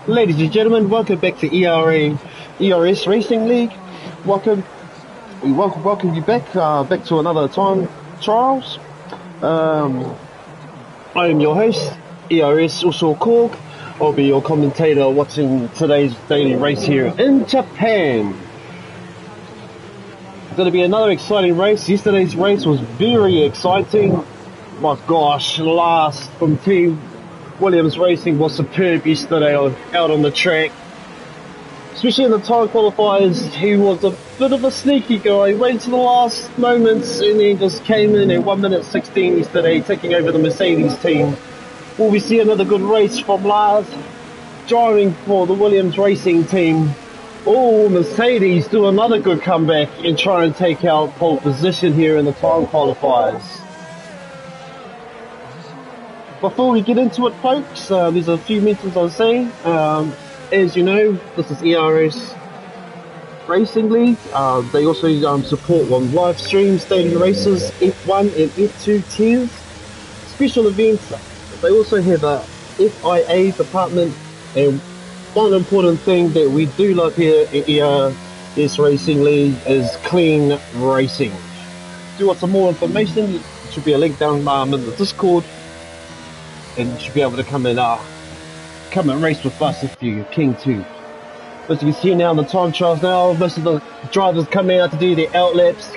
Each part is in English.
Ladies and gentlemen, welcome back to ERS Racing League. Welcome, we welcome you back to another time trials. I am your host, ERS Uso Korg. I'll be your commentator watching today's daily race here in Japan. It's going to be another exciting race. Yesterday's race was very exciting. My gosh, last from Team Williams Racing was superb yesterday out on the track. Especially in the time qualifiers, he was a bit of a sneaky guy. He waited to the last moments and then just came in at 1 minute 16 yesterday, taking over the Mercedes team. Will we see another good race from Lars, driving for the Williams Racing team? Oh, Mercedes do another good comeback and try and take out pole position here in the time qualifiers. Before we get into it, folks, there's a few mentions I'll say. As you know, this is ERS Racing League. They also support on live streams, daily races, F1 and F2 tiers, special events. They also have a FIA department, and one important thing that we do love here at ERS Racing League is clean racing. If you want some more information, there should be a link down in the Discord, and you should be able to come and race with us if you're keen to. As you can see now in the time trials now, most of the drivers coming out to do their out laps,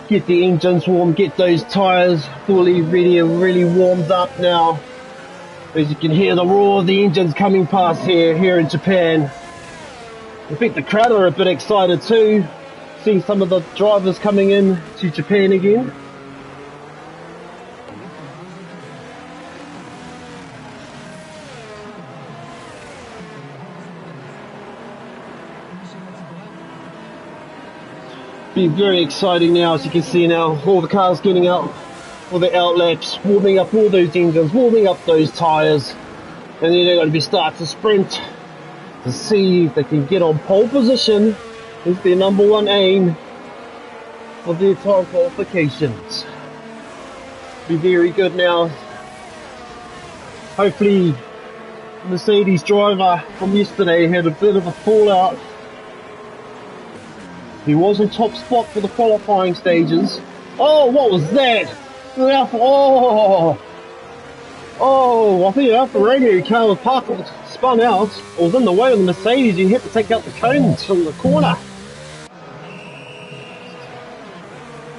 get the engines warm, get those tyres fully ready and really warmed up now. As you can hear the roar of the engines coming past here in Japan. I think the crowd are a bit excited too, seeing some of the drivers coming in to Japan again. Be very exciting now, as you can see now, all the cars getting out for the out laps, warming up all those engines, warming up those tyres, and then they're going to be start to sprint to see if they can get on pole position. Is their number one aim for their time qualifications. Be very good now. Hopefully Mercedes driver from yesterday had a bit of a fallout. He was in top spot for the qualifying stages. Oh, what was that? Oh, I think the Alfa Romeo car was parked, spun out, or was in the way of the Mercedes. You had to take out the cones from the corner.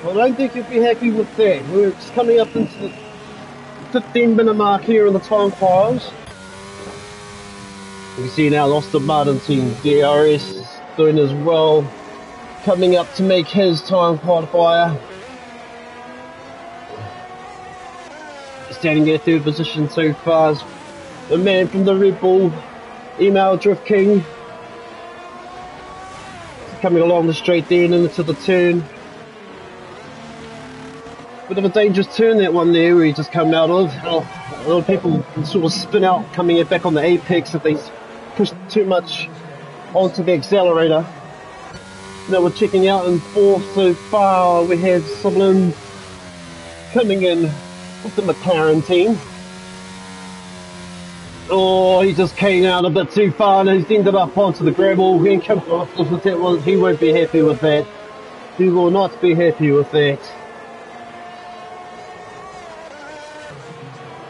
I don't think you'll be happy with that. We're just coming up into the 15-minute mark here in the time trials. You can see now Austin Martin team DRS doing as well, coming up to make his time qualifier. Standing at third position so far is the man from the Red Bull, Email Drift King. Coming along the straight there and into the turn. Bit of a dangerous turn, that one there, where he just come out of. A lot of people sort of spin out coming back on the apex if they push too much onto the accelerator. Now we're checking out in fourth so far. We have Sublin coming in with the McLaren team. Oh, he just came out a bit too far and he's ended up onto the gravel. He won't be happy with that. He will not be happy with that.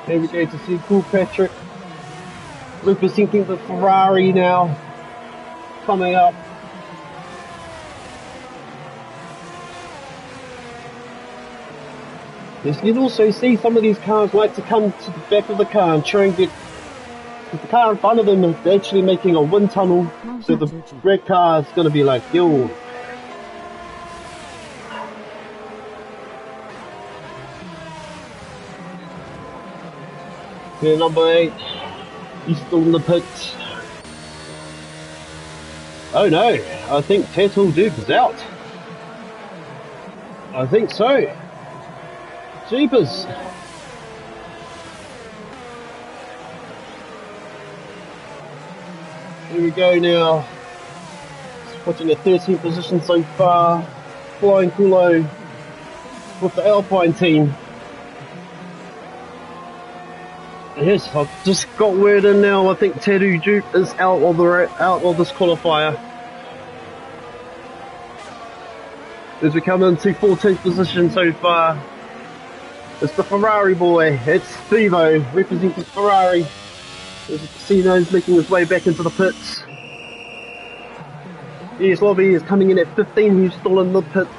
There we go to see Patrick representing the Ferrari now, coming up. Yes, you can also see some of these cars like to come to the back of the car and try and get the car in front of them is actually making a wind tunnel, so the red car is going to be like, yo. Yeah, number 8, he's still in the pit. Oh no, I think Tattoo Duke is out. I think so. Jeepers. Here we go now. Watching a 13th position so far. Flying Kulo with the Alpine team. Yes, I've just got word in now. I think Tattoo Duke is out of this qualifier. As we come into 14th position so far, it's the Ferrari boy. It's Stevo representing Ferrari. As Casino's making his way back into the pits. Yes, Lobby is coming in at 15. He's still in the pits.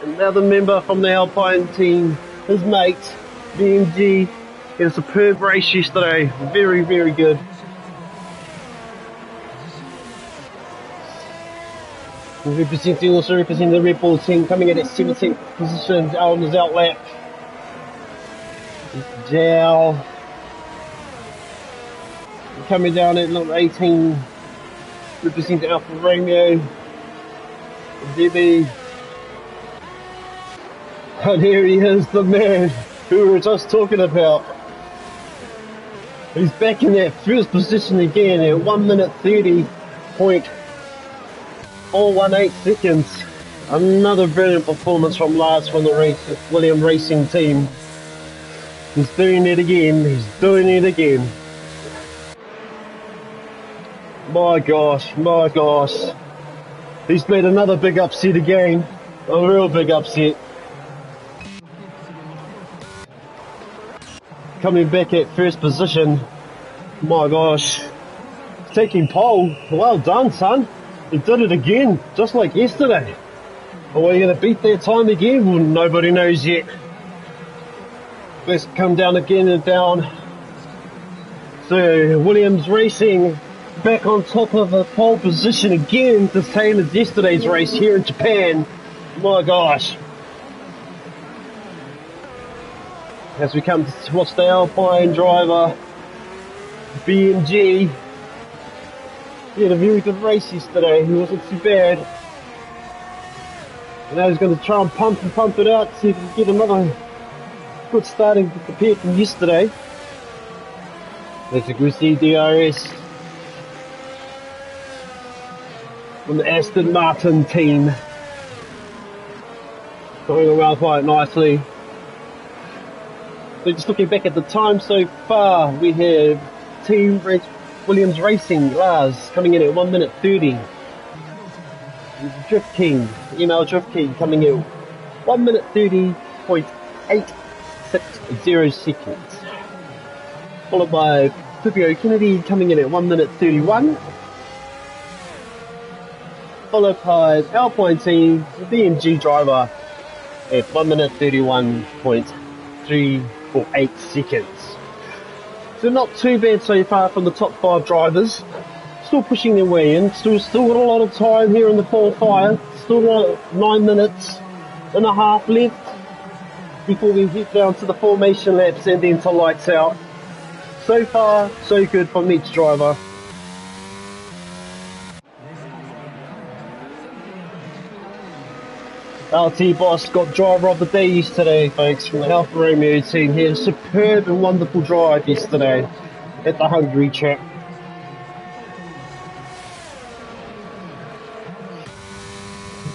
Another member from the Alpine team, his mate, BMG. He had a superb race yesterday. Very, very good. Also representing the Red Bull team, coming in at 17th position on his outlap. Zhao. Coming down at number 18, representing Alfa Romeo. Debbie. And here he is, the man who we were just talking about. He's back in that first position again at 1 minute 30.418 seconds. Another brilliant performance from Lars from the Williams Racing team. He's doing it again. He's doing it again. My gosh, my gosh. He's made another big upset again. A real big upset. Coming back at first position. My gosh. Taking pole. Well done, son. He did it again, just like yesterday. Are we going to beat that time again? Well, nobody knows yet. Let's come down again and down. So, Williams Racing back on top of the pole position again, the same as yesterday's race here in Japan. My gosh. As we come to watch the Alpine driver, BMG. He had a very good race yesterday. He wasn't too bad. And now he's going to try and pump it out, see if he can get another good starting compared from yesterday. There's a Gussi DRS from the Aston Martin team. Going around quite nicely. So just looking back at the time so far, we have Team Williams Racing, Lars, coming in at 1 minute 30. Drift King, Email Drift King, coming in 1 minute 30.860 seconds. Followed by Pipio Kennedy coming in at 1 minute 31. Followed by Alpine team, the BMG driver at 1 minute 31.348 seconds. So not too bad so far from the top 5 drivers. Still pushing their way in. Still got a lot of time here in the qualifier. Still got 9 minutes and a half left before we head down to the formation laps and then to lights out. So far, so good from each driver. LT Boss got driver of the day yesterday, folks, from the Alfa Romeo team. He had a superb and wonderful drive yesterday at the Hungary track.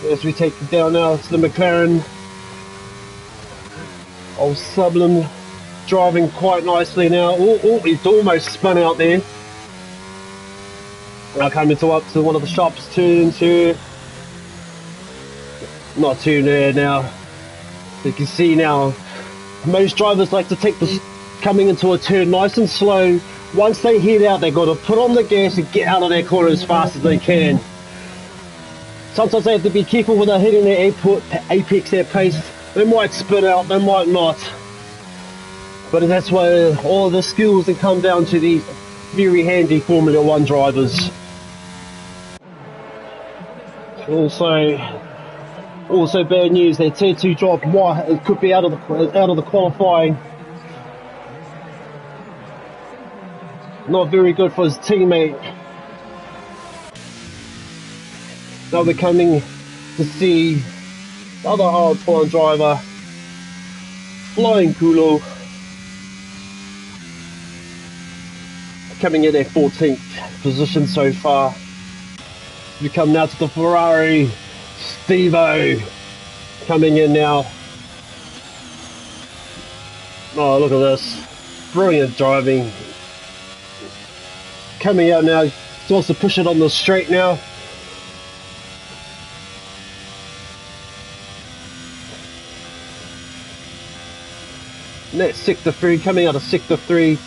As we take it down now to the McLaren. Old Sublin driving quite nicely now. Oh, he's almost spun out there. Now coming up to one of the sharpest turns here. Not too near now. You can see now, most drivers like to take this coming into a turn nice and slow. Once they head out, they've got to put on the gas and get out of that corner as fast as they can. Sometimes they have to be careful when they're hitting their apex, their pace. They might spin out, they might not. But that's why all the skills that come down to these very handy Formula 1 drivers. Also bad news, their tier 2 drop it could be out of the qualifying. Not very good for his teammate. Now we're coming to see the other hard-flying driver, Flying Kulo, coming in at 14th position so far. We come now to the Ferrari, Stevo, coming in now. Oh, look at this. Brilliant driving. Coming out now, he wants to push it on the straight now. And that's sector 3, coming out of sector 3.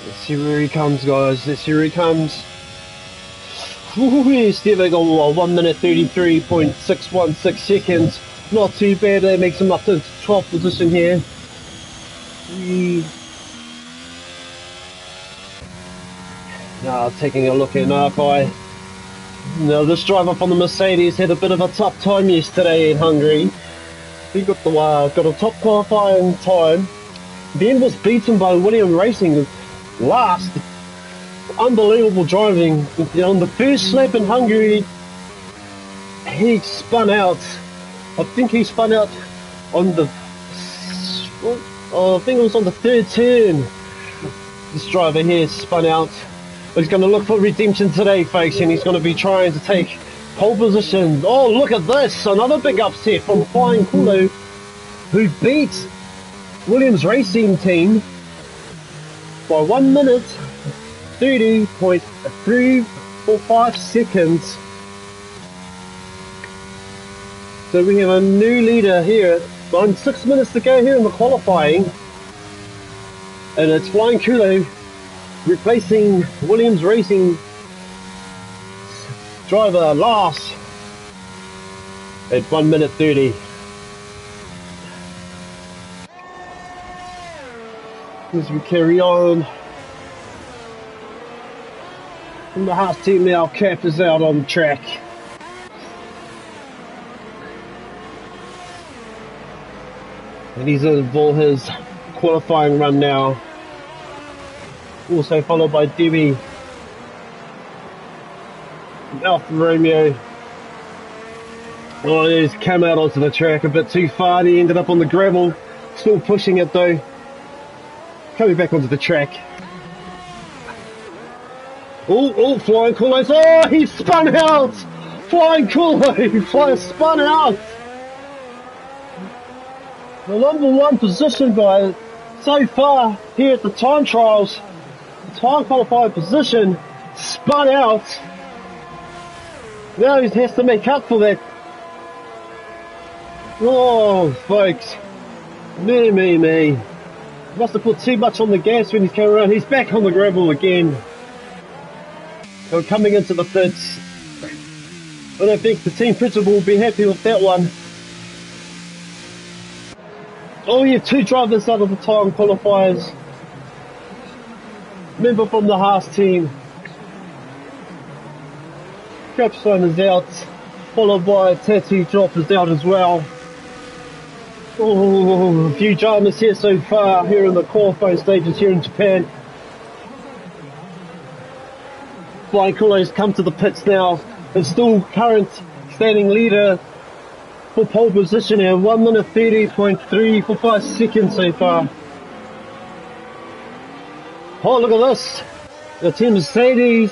Let's see where he comes, guys. Let's see where he comes. Ooh, Steve got 1 minute 33.616 seconds. Not too bad. That makes him up to 12th position here. Now taking a look at Narkai. Now this driver from the Mercedes had a bit of a tough time yesterday in Hungary. He got a top qualifying time. Then was beaten by Williams Racing last. Unbelievable driving. On the first lap in Hungary, he spun out. I think he spun out on the, I think it was on the third turn. This driver here spun out. But he's going to look for redemption today, folks, and he's going to be trying to take pole position. Oh, look at this. Another big upset from Flying Kulo, who beat Williams Racing Team by 1 minute 30.345 seconds. So we have a new leader here. 6 minutes to go here in the qualifying. And it's Flying Kulo replacing Williams Racing driver last at 1 minute 30. As we carry on. And the Haas team now, Cap is out on the track. And he's in for his qualifying run now. Also followed by Debbie, Alfa Romeo. Oh, he's come out onto the track a bit too far and he ended up on the gravel. Still pushing it though. Coming back onto the track. Oh, Flying Kulo. Oh, he spun out! Flying Kulo spun out! The #1 position guy so far here at the time trials. Time qualified position spun out. Now he has to make up for that. Oh, folks. Me. Must have put too much on the gas when he's coming around. He's back on the gravel again. So coming into the pits. I don't think the team principal will be happy with that one. Oh, you have 2 drivers out of the time qualifiers. Member from the Haas team. Capstone is out, followed by Tattoo Drop is out as well. Oh, a few drivers here so far, here in the qualifying stages here in Japan. Flying Kulo's come to the pits now. It's still current standing leader for pole position here, 1 minute 30.345 seconds so far. Oh, look at this. The team Mercedes.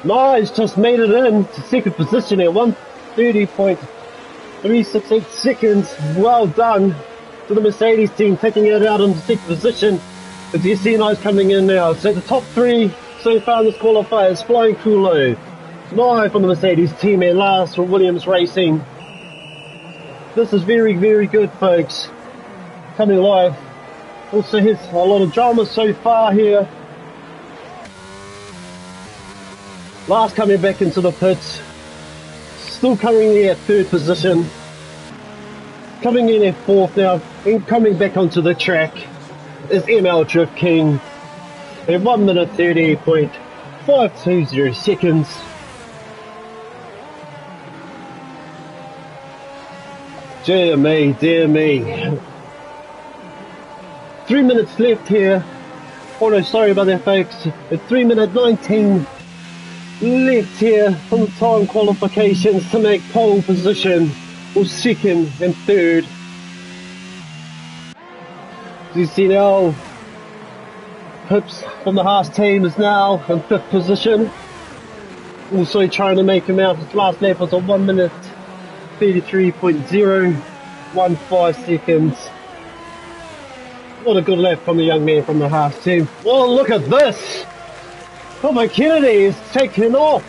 Nice, just made it in to second position here, 130.368 seconds. Well done to the Mercedes team, taking it out into second position. As you see, nice coming in now. So the top 3 so far in this qualifier is Flying Kulo. 9 from the Mercedes team and last from Williams Racing. This is very, very good, folks. Coming live. Also has a lot of drama so far here. Last coming back into the pits. Still currently at 3rd position. Coming in at 4th now. And coming back onto the track is ML Drift King. At 1 minute 30.520 seconds. Dear me. 3 minutes left here. Oh no, sorry about that, folks. At 3 minute 19 left here from the time qualifications to make pole position for 2nd and 3rd. As you see now, Pips from the Haas team is now in 5th position. Also trying to make him out. His last lap was a 1 minute 33.015 seconds. What a good lap from the young man from the Haas team. Well, look at this. Connor Kennedy is taking off.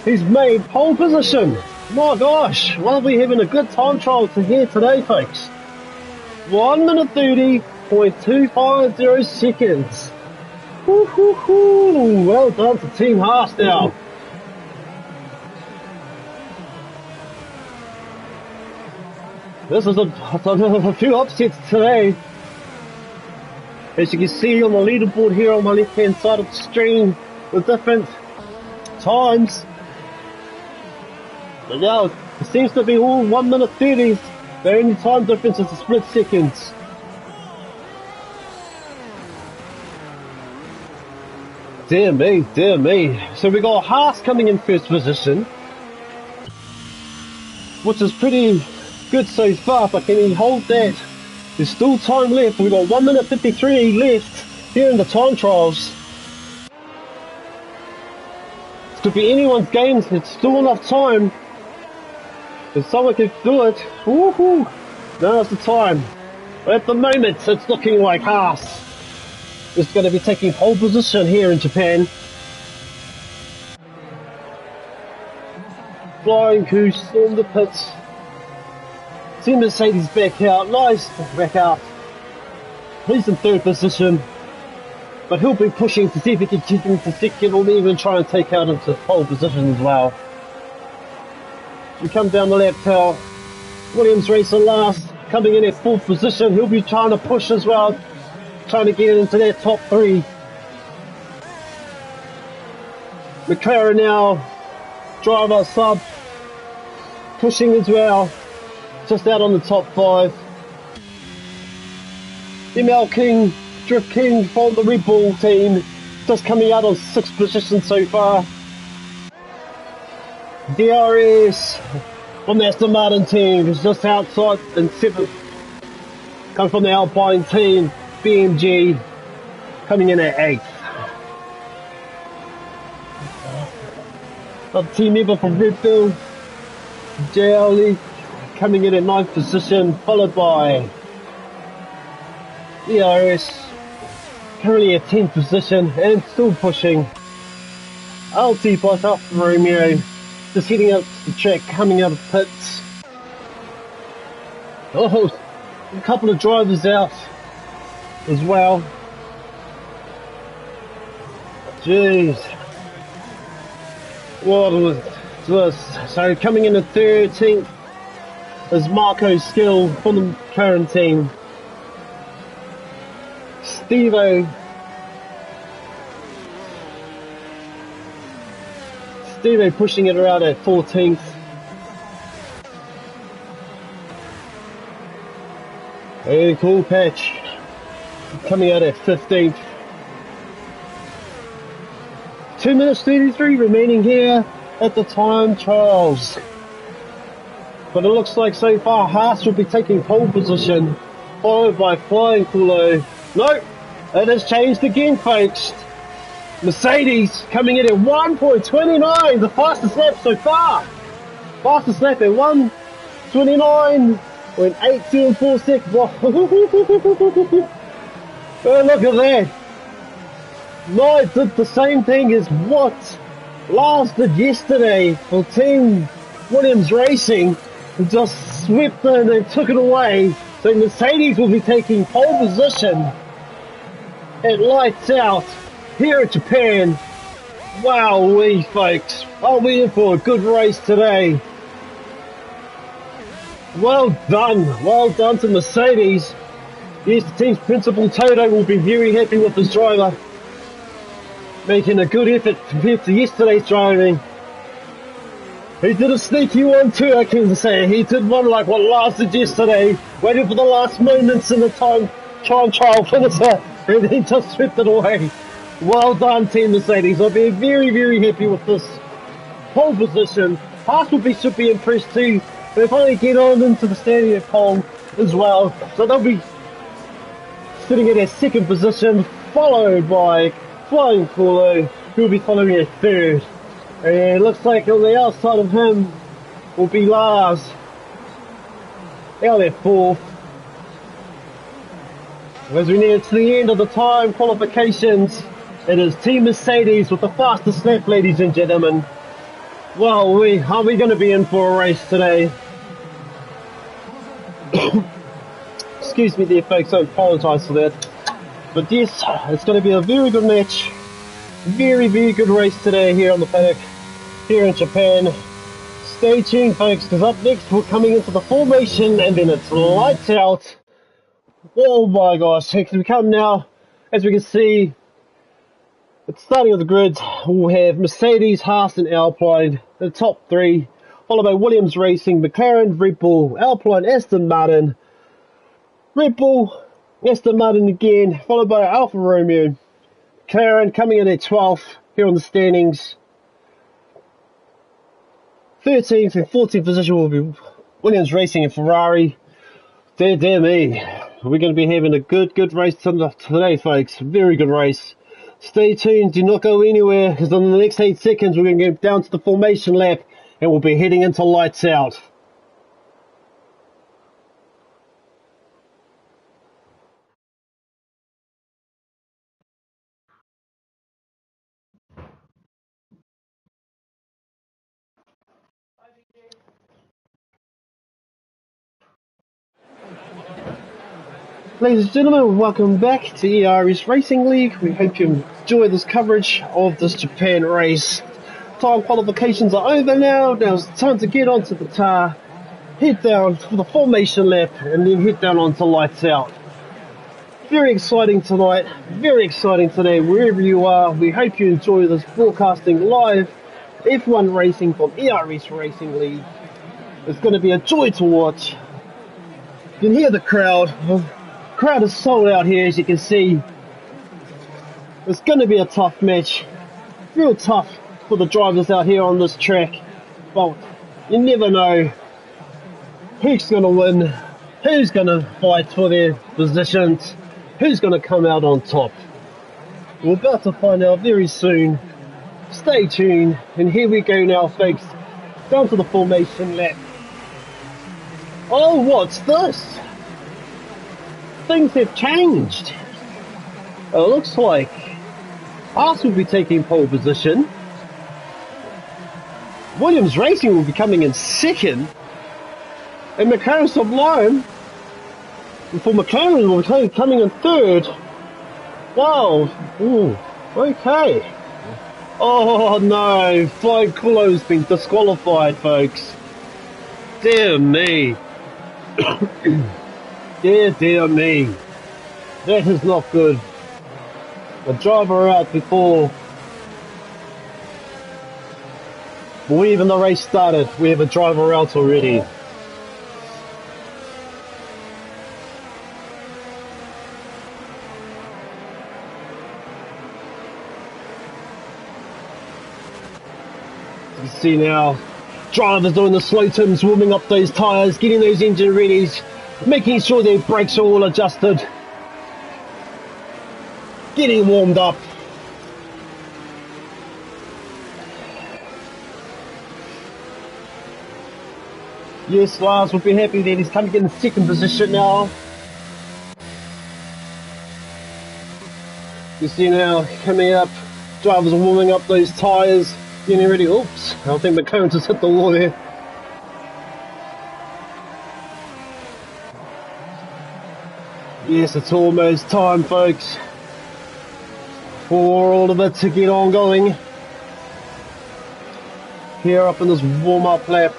He's made pole position. My gosh, well, we're having a good time trial to here today, folks. 1 minute 30.250 seconds. Woo-hoo-hoo. Well done to Team Haas now. This is a few upsets today. As you can see on the leaderboard here on my left hand side of the screen with different times. But now it seems to be all 1 minute 30s. The only time difference is a split seconds. Dear me, dear me. So we got Haas coming in first position, which is pretty good so far, but can he hold that? There's still time left. We've got 1 minute 53 left here in the time trials. It could be anyone's game. It's still enough time. If someone can do it, woohoo! Now's the time. But at the moment, it's looking like Haas is going to be taking pole position here in Japan. Flying Goose on the pits. Team Mercedes back out, nice back out. He's in third position, but he'll be pushing to see if he can get into second or even try and take out into pole position as well. We come down the lap tail. Williams racing last, coming in at fourth position. He'll be trying to push as well, trying to get into that top three. McLaren now, driver sub, pushing as well. Just out on the top five. ML King, Drift King from the Red Bull team, just coming out on sixth position so far. DRS from the Aston Martin team is just outside in seventh. Coming from the Alpine team, BMG, coming in at eighth. A team member from Red Bull, JLE, coming in at ninth position, followed by ERS, currently at 10th position and still pushing. LT Boss Alfa Romeo, just heading up the track, coming out of pits. Oh, a couple of drivers out as well. Jeez. What was this? So coming in at 13th is Marco Skill from the McLaren team. Steve-O pushing it around at 14th. And Cool Patch coming out at 15th. 2 minutes 33 remaining here at the time trials. But it looks like so far Haas will be taking pole position, followed by Flying Kulo. Nope, it has changed again, folks. Mercedes coming in at 1.29, the fastest lap so far. Fastest lap at 1:29.874 seconds. Oh, look at that. No, it did the same thing as what lasted yesterday for Team Williams Racing. Just swept in and took it away. So Mercedes will be taking pole position at lights out here at Japan. Wowee, folks. Are we in for a good race today? Well done to Mercedes. Yes, the team's principal Toto will be very happy with this driver. Making a good effort compared to yesterday's driving. He did a sneaky one too, I can say. He did one like what lasted yesterday, waiting for the last moments in the time trial finisher, and he just swept it away. Well done, Team Mercedes. I'll be very, very happy with this pole position. Haas should be impressed too. They finally get on into the standing pole as well, so they'll be sitting in their second position, followed by Flying Kulo, who will be following at third. It looks like on the outside of him will be Lars. Out there fourth. As we near to the end of the time qualifications, it is Team Mercedes with the fastest lap, ladies and gentlemen. Well, are we going to be in for a race today? Excuse me there, folks, I apologise for that. But yes, it's going to be a very good match. Very, very good race today here on the paddock, here in Japan. Stay tuned, folks, because up next we're coming into the formation and then it's lights out. Oh my gosh, as we come now, as we can see, it's starting of the grid. We'll have Mercedes, Haas and Alpine, the top three, followed by Williams Racing, McLaren, Red Bull, Alpine, Aston Martin, Red Bull, Aston Martin again, followed by Alfa Romeo, McLaren coming in at 12th here on the standings. 13th and 14th position will be Williams Racing and Ferrari. Dear me, we're going to be having a good race today, folks. Very good race. Stay tuned, do not go anywhere, because in the next 8 seconds we're going to get down to the formation lap and we'll be heading into lights out. Ladies and gentlemen, welcome back to ERS Racing League. We hope you enjoy this coverage of this Japan race. Time qualifications are over now. Now it's time to get onto the tar, head down for the formation lap, and then head down onto lights out. Very exciting tonight, very exciting today, wherever you are. We hope you enjoy this broadcasting live F1 racing from ERS Racing League. It's going to be a joy to watch. You can hear the crowd. Crowd is sold out here, as you can see. It's going to be a tough match, real tough for the drivers out here on this track, but you never know who's going to win, who's going to fight for their positions, who's going to come out on top. We're about to find out very soon. Stay tuned, and here we go now, folks, down to the formation lap. Oh, what's this? Things have changed. It looks like Haas will be taking pole position. Williams Racing will be coming in second. And McLaren Sublime, for McLaren, will be coming in third. Wow. Ooh. Okay. Oh no, Flying Kulo's been disqualified, folks. Dear me. Dear me. That is not good. The driver out before even the race started. We have a driver out already. You can see now, drivers doing the slow tims, warming up those tyres, getting those engine ready, making sure their brakes are all adjusted, getting warmed up. Yes, Lars will be happy that he's coming in second position now. You see now, coming up, drivers are warming up those tyres, getting ready. Oops, I think McLaren just hit the wall there. Yes, it's almost time, folks, for all of it to get on going. Here up in this warm-up lap.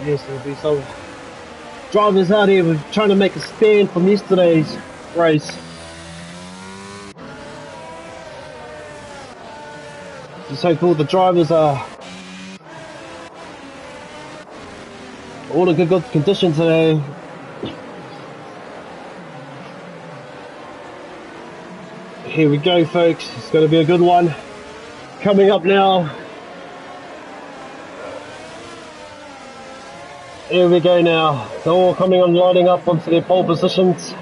Yes, there'll be some drivers out here trying to make a stand from yesterday's race. So cool, the drivers are all in good condition today. Here we go, folks. It's going to be a good one. Coming up now. Here we go now. They're all coming on, lining up onto their pole positions.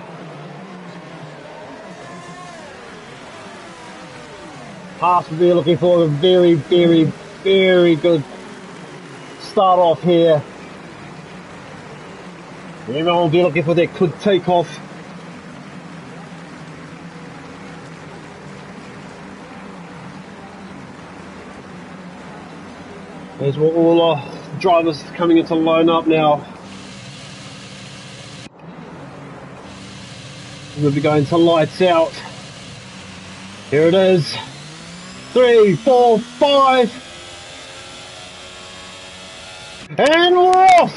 Haas will be looking for a very, very, very good start off here. Everyone will be looking for their good takeoff. There's all our drivers coming into line up now. We'll be going to lights out. Here it is. 3, 4, 5. And we're off!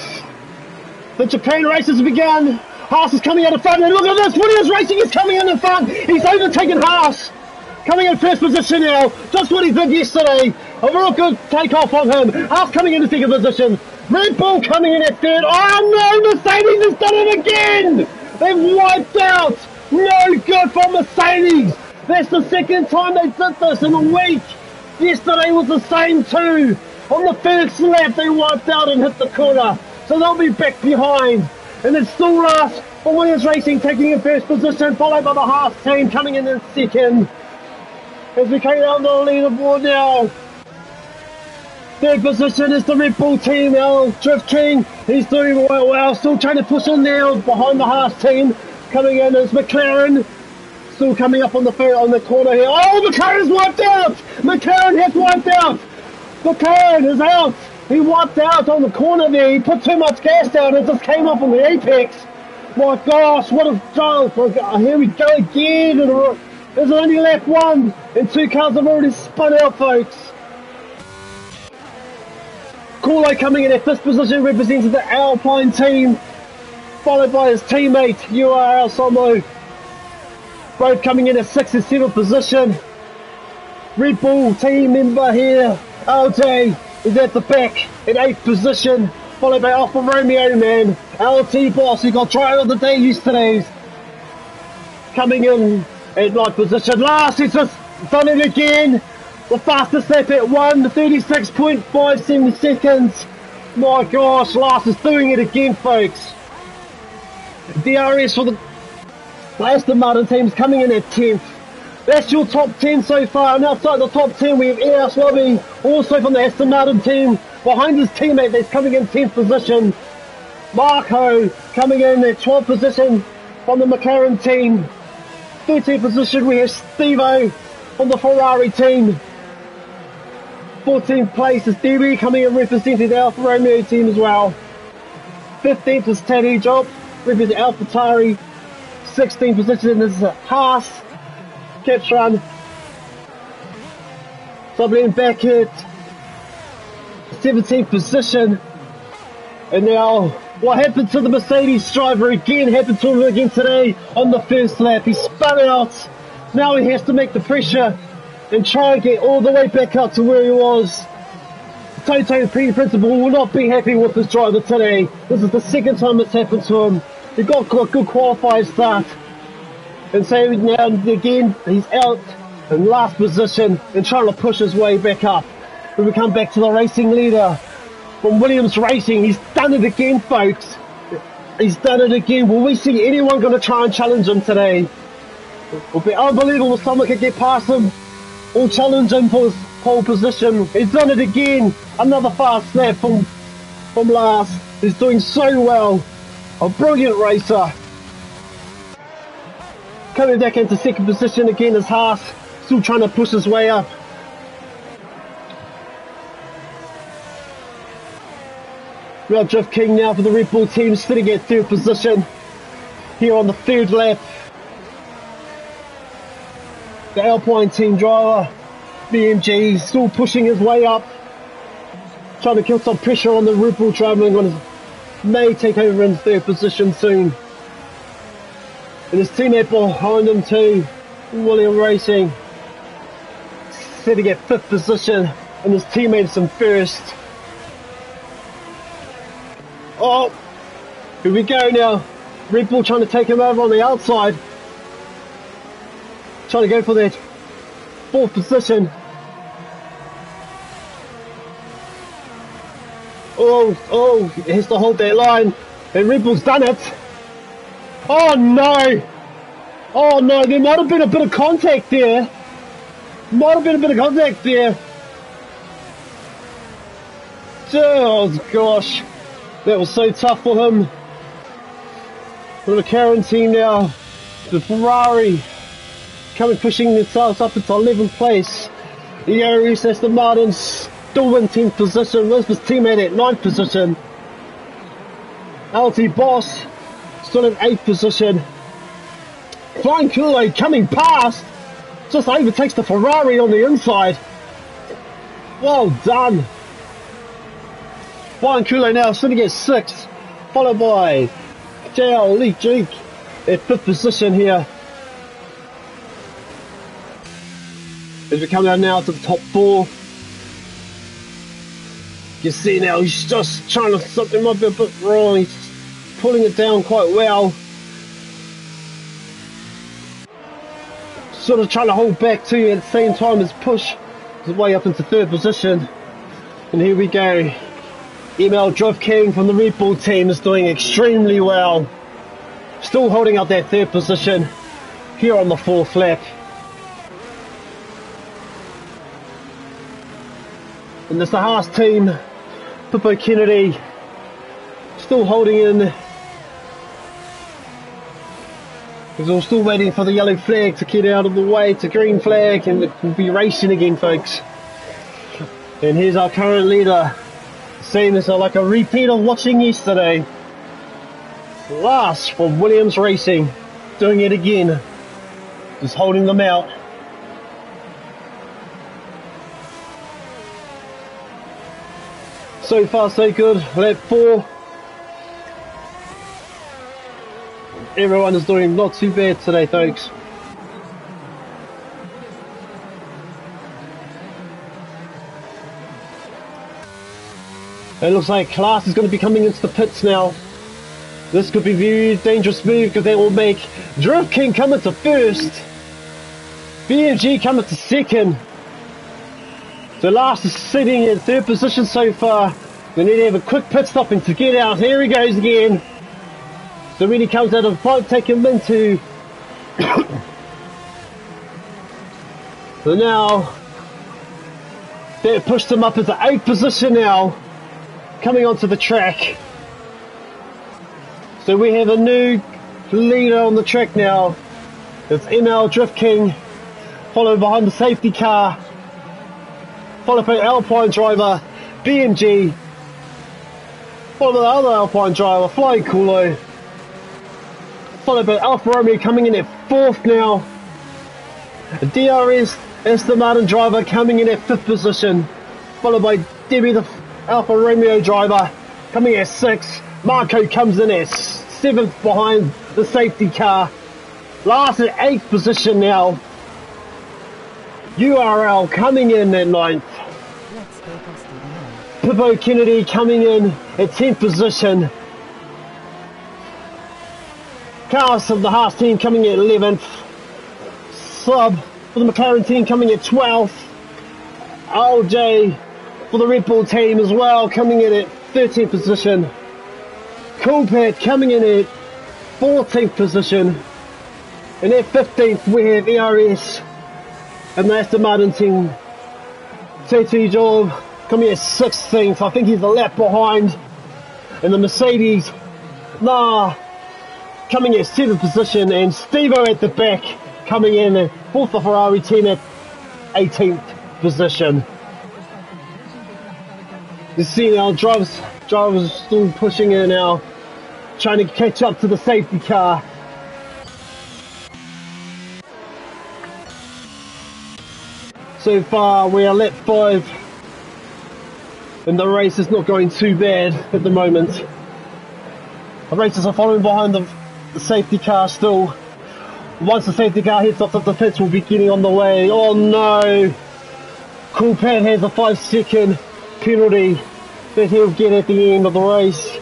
The Japan races have begun. Haas is coming out of front, and look at this! Williams Racing is coming in front. He's overtaken Haas. Coming in first position now. Just what he did yesterday. A real good takeoff from him. Haas coming into second position. Red Bull coming in at third. Oh no! Mercedes has done it again! They've wiped out. No good for Mercedes. That's the second time they did this in a week. Yesterday was the same too. On the first lap they wiped out and hit the corner. So they'll be back behind. And it's still last for Williams Racing taking in first position, followed by the Haas team coming in second. As we come down the leaderboard now. Third position is the Red Bull team now. Drift King, he's doing well, still trying to push in now behind the Haas team. Coming in is McLaren. Still coming up on the corner here. Oh, McLaren's wiped out! McLaren has wiped out! McLaren is out! He wiped out on the corner there. He put too much gas down and just came up on the apex. My gosh, what a jump! Here we go again. There's only lap one, and 2 cars have already spun out, folks. Cooley coming in at 5th position, representing the Alpine team, followed by his teammate URL Somo. Both coming in at 6th and 7th position. Red Bull team member here, LJ, is at the back in 8th position, followed by Alfa Romeo man, LT Boss, who got trial of the day yesterday, coming in at 9th position. Last, he's just done it again. The fastest lap at 1:36.57 seconds. My gosh, Last is doing it again, folks. DRS for the Aston Martin team's coming in at 10th. That's your top 10 so far, and outside the top 10 we have Eros Lobby, also from the Aston Martin team, behind his teammate that's coming in 10th position. Marco coming in at 12th position from the McLaren team. 13th position we have Steve-O from the Ferrari team. 14th place is DB coming in representing the Alfa Romeo team as well. 15th is Teddy Job representing AlphaTauri. 16th position is Haas, Ketron. Somebody back at 17th position. And now, what happened to the Mercedes driver again happened to him again today on the first lap. He spun out. Now he has to make the pressure and try and get all the way back up to where he was. Toto Principal will not be happy with this driver today. This is the second time it's happened to him. He got a good qualified start. And so now again, he's out in last position and trying to push his way back up. When we come back to the racing leader from Williams Racing, he's done it again, folks. He's done it again. Will we see anyone going to try and challenge him today? It will be unbelievable if someone could get past him or challenge him for his pole position. He's done it again. Another fast lap from Lars. He's doing so well. A brilliant racer. Coming back into second position again is Haas. Still trying to push his way up. We have Drift King now for the Red Bull team, sitting at 3rd position. Here on the 3rd lap. The Alpine team driver, BMG, still pushing his way up. Trying to kill some pressure on the Red Bull driver and may take over in 3rd position soon. And his teammate behind him too, Williams Racing, sitting at 5th position, and his teammates in 1st. Oh, here we go now. Red Bull trying to take him over on the outside. Trying to go for that 4th position. Oh, he has to hold that line. And Red Bull's done it. Oh no! Oh no, there might have been a bit of contact there. Oh gosh, that was so tough for him. For the McLaren team now, the Ferrari pushing themselves up into 11th place. The Aston Martin still in 10th position. Rosberg's teammate at 9th position. LT Boss still in 8th position. Flying Kool-Aid coming past, just overtakes the Ferrari on the inside. Well done. Flying Kool-Aid now sitting at 6th, followed by JL Lee Jake at 5th position here. As we come down now to the top 4. You see now he's just trying to, something might be a bit wrong. He's pulling it down quite well. Sort of trying to hold back too at the same time as push his way up into 3rd position. And here we go. Emil Drift King from the Red Bull team is doing extremely well. Still holding up that 3rd position here on the 4th lap. And there's the Haas team, Pippo Kennedy, still holding in. Because we're still waiting for the yellow flag to get out of the way to green flag, and we'll be racing again, folks. And here's our current leader. Same as like a repeat of watching yesterday. Last for Williams Racing, doing it again. Just holding them out. So far so good, lap 4. Everyone is doing not too bad today, folks. It looks like Class is going to be coming into the pits now. This could be a very dangerous move because they will make Drift King come into 1st. BMG come into 2nd. So Last is sitting in 3rd position so far. We need to have a quick pit stop and to get out. Here he goes again. So when he comes out of the front, take him into. So now they pushed him up into 8th position now, coming onto the track. So we have a new leader on the track now. It's ML Drift King, followed behind the safety car, followed by Alpine driver BMG, followed by the other Alpine driver Flying Kool-Aid, followed by Alfa Romeo coming in at 4th now. DRS Aston Martin driver coming in at 5th position, followed by Debbie the Alfa Romeo driver coming at 6th. Marco comes in at 7th behind the safety car. Last at 8th position now. URL coming in at 9th. Pippo Kennedy coming in at 10th position. Chaos of the Haas team coming at 11th. Sub for the McLaren team coming at 12th. LJ for the Red Bull team as well coming in at 13th position. Coolpad coming in at 14th position. And at 15th we have ERS and the Aston Martin team. TT Job coming at 16th. I think he's a lap behind. And the Mercedes coming at 7th position, and Stevo at the back coming in for the Ferrari team at 18th position. You see now drivers still pushing in now, trying to catch up to the safety car. So far we are lap 5 and the race is not going too bad at the moment. The racers are following behind the safety car still. Once the safety car hits off the pits, we'll be getting on the way. Oh no! Coolpad has a 5-second penalty that he'll get at the end of the race.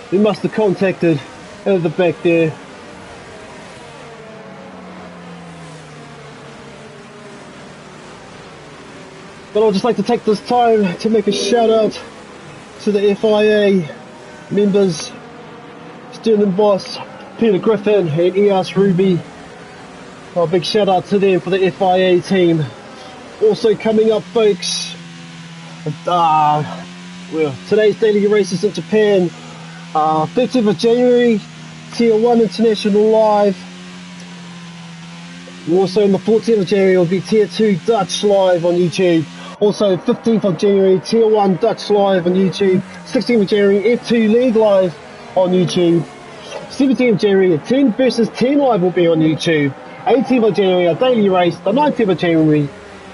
He must have contacted at the back there. But I'd just like to take this time to make a shout out to the FIA members, Sterling Boss, Peter Griffin and EOS Ruby. A big shout out to them for the FIA team. Also coming up, folks, well, today's daily races in Japan. 15th of January, Tier 1 International Live. Also on the 14th of January will be Tier 2 Dutch Live on YouTube. Also 15th of January, Tier 1 Dutch Live on YouTube. 16th of January, F2 League Live on YouTube. 17th of January, 10 versus 10 Live will be on YouTube. 18th of January, a daily race. The 19th of January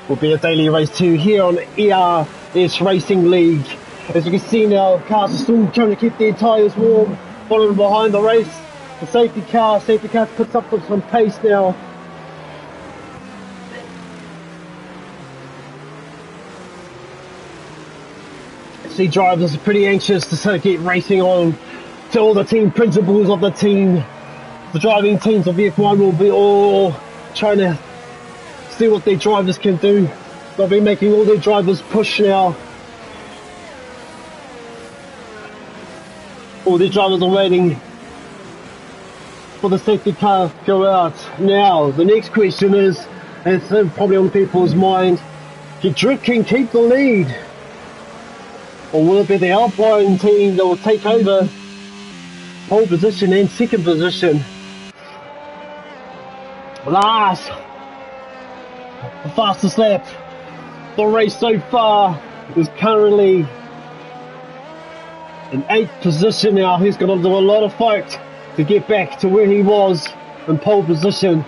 will be a daily race too here on ERS Racing League. As you can see now, cars are still trying to keep their tyres warm, following behind the race. The safety car puts up some pace now. See, drivers are pretty anxious to sort of get racing on. To all the team principals of the team, the driving teams of F1 will be all trying to see what their drivers can do. They'll be making all their drivers push now. All the drivers are waiting for the safety car to go out. Now, the next question is, and it's probably on people's mind, can Drift King keep the lead? Or will it be the Alpine team that will take over pole position and second position? Last, the fastest lap, the race so far is currently in 8th position now. He's going to do a lot of fight to get back to where he was in pole position.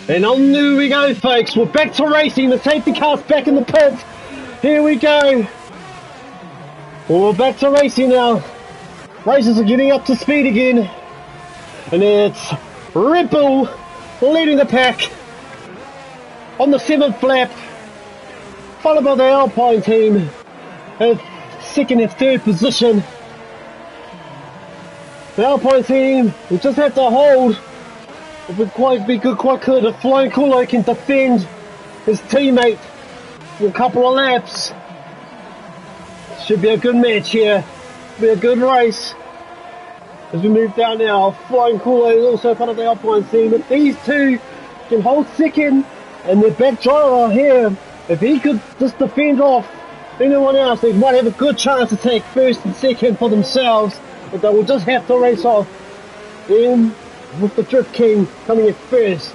And on new we go, folks. We're back to racing. The safety car's back in the pit. Here we go. Well, we're back to racing now. Racers are getting up to speed again. And it's Red Bull leading the pack on the 7th lap, followed by the Alpine team at 2nd and 3rd position. The Alpine team will just have to hold. It would be quite good if Flying Kulo can defend his teammate for a couple of laps. Should be a good match here. Be a good race. As we move down now, Flying Kulo is also part of the Alpine team. If these two can hold second and their back driver here, if he could just defend off anyone else, they might have a good chance to take first and second for themselves. But they will just have to race off in with the Drift King coming in first.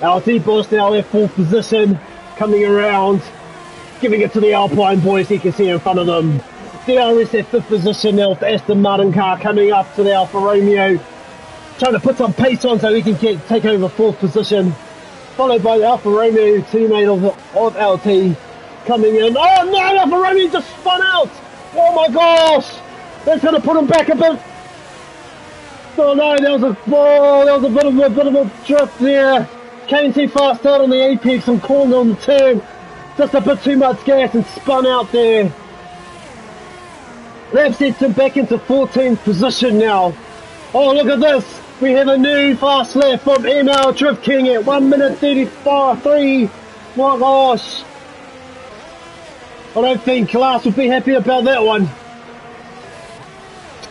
Our D-Boss now in 4th position, coming around, giving it to the Alpine boys. You can see in front of them. DRS at 5th position now with the Aston Martin car coming up to the Alfa Romeo, trying to put some pace on so he can take over 4th position. Followed by the Alfa Romeo teammate of LT coming in. Oh no, Alfa Romeo just spun out! Oh my gosh! That's going to put him back a bit. Oh no, there was a bit of a drift there. Came too fast out on the apex and cornered on the turn. Just a bit too much gas and spun out there. That sets him back into 14th position now. Oh, look at this. We have a new fast lap from ML Drift King at 1 minute 35.3. My gosh. I don't think Klaas would be happy about that one.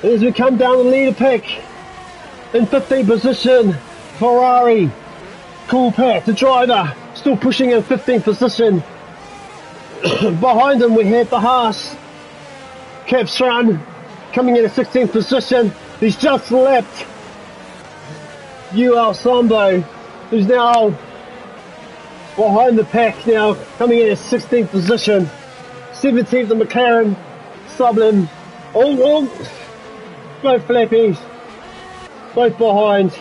As we come down the leader pack, in 15th position, Ferrari. Cool Pat, the driver, still pushing in 15th position. Behind him we have the Haas. Capstran coming in at 16th position. He's just lapped UL Sambo, who's now behind the pack now, coming in at 16th position. 17th the McLaren, Sublin. Oh, both flappies, both behind.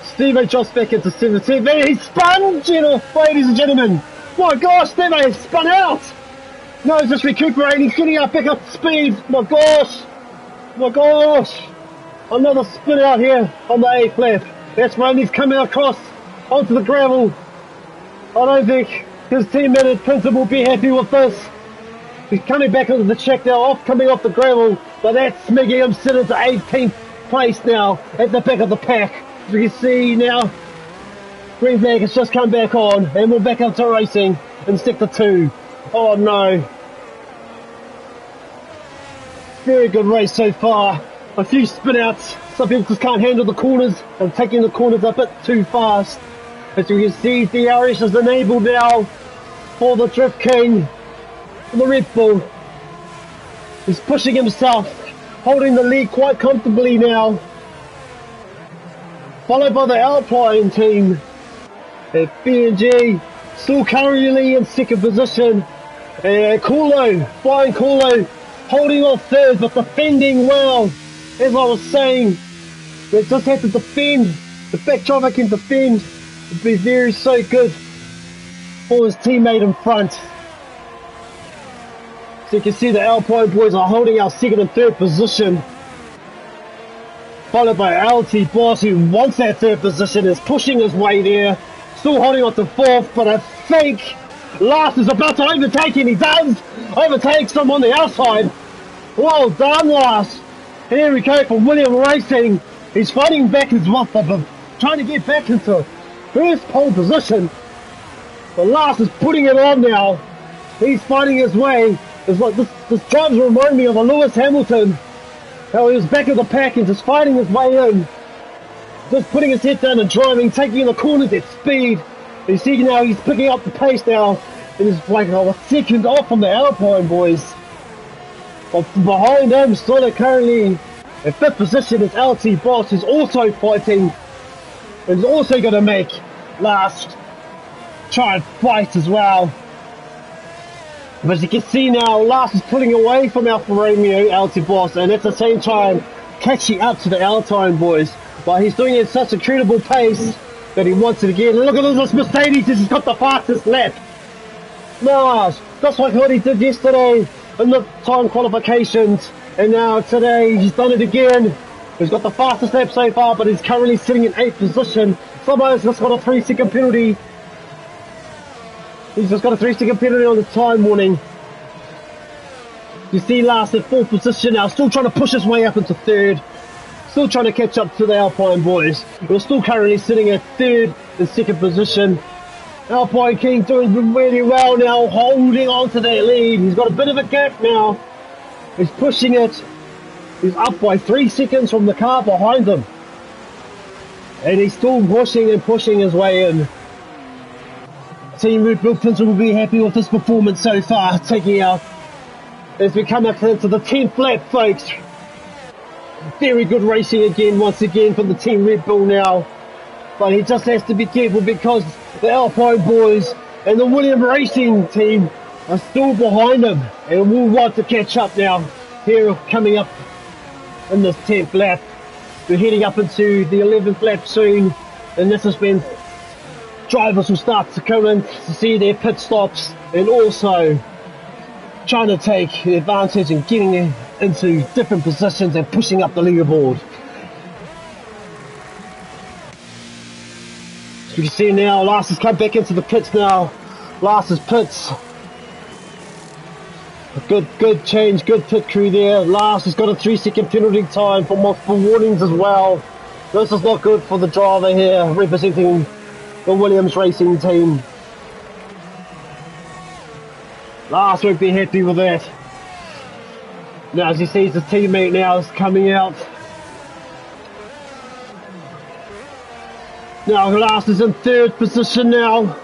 Steve-O just back into 17th. There he spun, ladies and gentlemen. My gosh, Steve-O spun out. No, he's just recuperating. He's getting back up to speed. My gosh. Another spin out here on the 8th lap. That's when he's coming across onto the gravel. I don't think his teammate at Principal will be happy with this. He's coming back onto the track now, coming off the gravel, but that's making him sit into 18th place now at the back of the pack. As you can see now, green flag has just come back on, and we're back up to racing in sector 2. Oh no. Very good race so far. A few spin outs. Some people just can't handle the corners and taking the corners a bit too fast. As you can see, DRS is enabled now for the Drift King, the Red Bull. He's pushing himself, holding the lead quite comfortably now. Followed by the Alpine team. BMG still currently in second position. Kulo, flying Kulo, holding off third but defending well. As I was saying, they just have to defend. The back driver can defend. It'd be very so good for his teammate in front. So you can see the Alpine boys are holding our second and third position. Followed by LT Boss, who wants that third position, is pushing his way there. Still holding on to fourth, but I think Lars is about to overtake him. He does! Overtakes him on the outside. Well done, Lars. Here we go from William Racing. He's fighting back his waffle, but trying to get back into first pole position. But Lars is putting it on now. He's fighting his way. It's like this drives remind me of a Lewis Hamilton. How he was back of the pack and just fighting his way in. Just putting his head down and driving, taking the corners at speed. You see now he's picking up the pace now. And he's like a second off from the Alpine boys. But behind him, still currently in fifth position is LT Boss, who's also fighting. And he's also going to make last try and fight as well. But as you can see now, Lars is pulling away from Alfa Romeo, LT Boss, and at the same time catching up to the Alpine boys. But he's doing it at such a incredible pace that he wants it again. Look at this Mercedes, he's got the fastest lap. Nice, just like what he did yesterday in the time qualifications. And now today he's done it again. He's got the fastest lap so far, but he's currently sitting in 8th position. Somebody's just got a 3-second penalty. He's just got a 3-second penalty on the time warning. You see Lars in 4th position now, still trying to push his way up into 3rd. Still trying to catch up to the Alpine boys. We're still currently sitting at 3rd and 2nd position. Alpine King doing really well now, holding on to that lead. He's got a bit of a gap now. He's pushing it. He's up by 3 seconds from the car behind him. And he's still pushing and pushing his way in. Team Red Bull Pincer will be happy with this performance so far, taking out as we come up into the 10th lap, folks. Very good racing again, once again, from the Team Red Bull now. But he just has to be careful because the Alpine boys and the William Racing team are still behind him and will want to catch up now. Here coming up in this 10th lap. We're heading up into the 11th lap soon, and this has when drivers will start to come in to see their pit stops and also trying to take the advantage and getting into different positions and pushing up the leaderboard. As you can see now, Lars has come back into the pits now. Lars's pits. A good change, good pit crew there. Lars has got a 3-second penalty time for multiple warnings as well. This is not good for the driver here, representing the Williams Racing team. Lars won't be happy with that. Now as he sees his teammate now is coming out. Now Lars is in 3rd position now.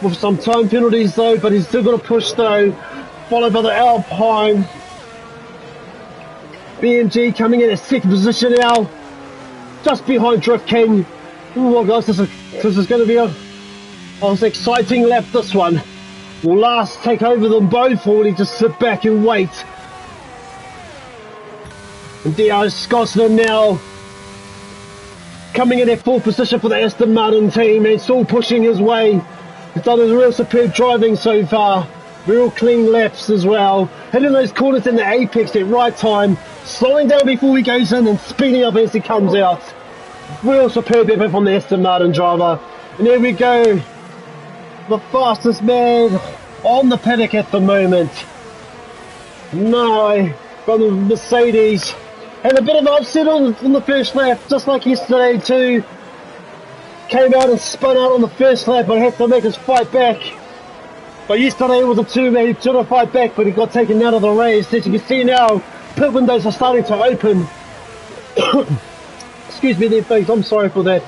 With some time penalties though, but he's still got to push though. Followed by the Alpine. BMG coming in at 2nd position now. Just behind Drift King. Oh guys, this is going to be an exciting lap, this one. Will Lars take over them both, or will he just sit back and wait? And Dio Scotland now coming in at 4th position for the Aston Martin team and still pushing his way. He's done a real superb driving so far. Real clean laps as well. Hitting those corners in the apex at right time. Slowing down before he goes in and speeding up as he comes out. Real superb effort from the Aston Martin driver. And there we go. The fastest man on the paddock at the moment. No, from the Mercedes. Had a bit of an upset on the first lap, just like yesterday too. Came out and spun out on the first lap, but had to make us fight back. But yesterday was a two-man, he tried to fight back, but he got taken out of the race. As you can see now, pit windows are starting to open. Excuse me there, folks, I'm sorry for that.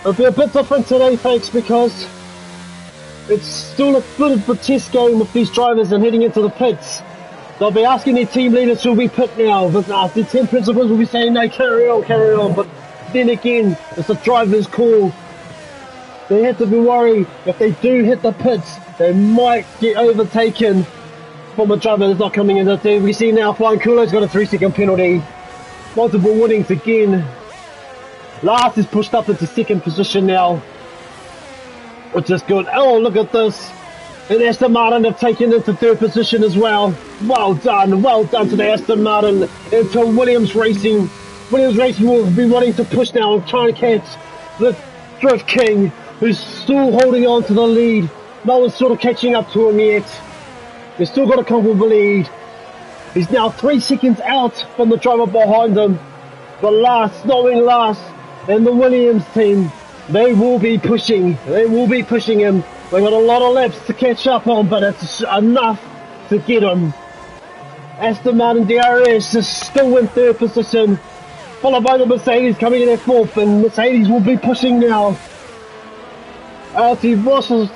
It'll be a bit different today, folks, because it's still a bit of a test game with these drivers and heading into the pits. They'll be asking their team leaders to be pit now, but the team principals will be saying, no, carry on. But then again, it's the driver's call. They have to be worried if they do hit the pits, they might get overtaken from a driver that's not coming in the team. We see now Flying Kulo's got a 3-second penalty. Multiple warnings again. Last is pushed up into second position now, which is good. Oh, look at this. And Aston Martin have taken into third position as well. Well done to the Aston Martin. Into Williams Racing. Williams Racing will be wanting to push now and try and catch the Drift King, who's still holding on to the lead. No one's sort of catching up to him yet. He's still got a comfortable lead. He's now 3 seconds out from the driver behind him. But last, and the Williams team, they will be pushing him. They've got a lot of laps to catch up on, but it's enough to get him. Aston Martin DRS is still in third position, followed by the Mercedes coming in at fourth, and Mercedes will be pushing now. LT Ross has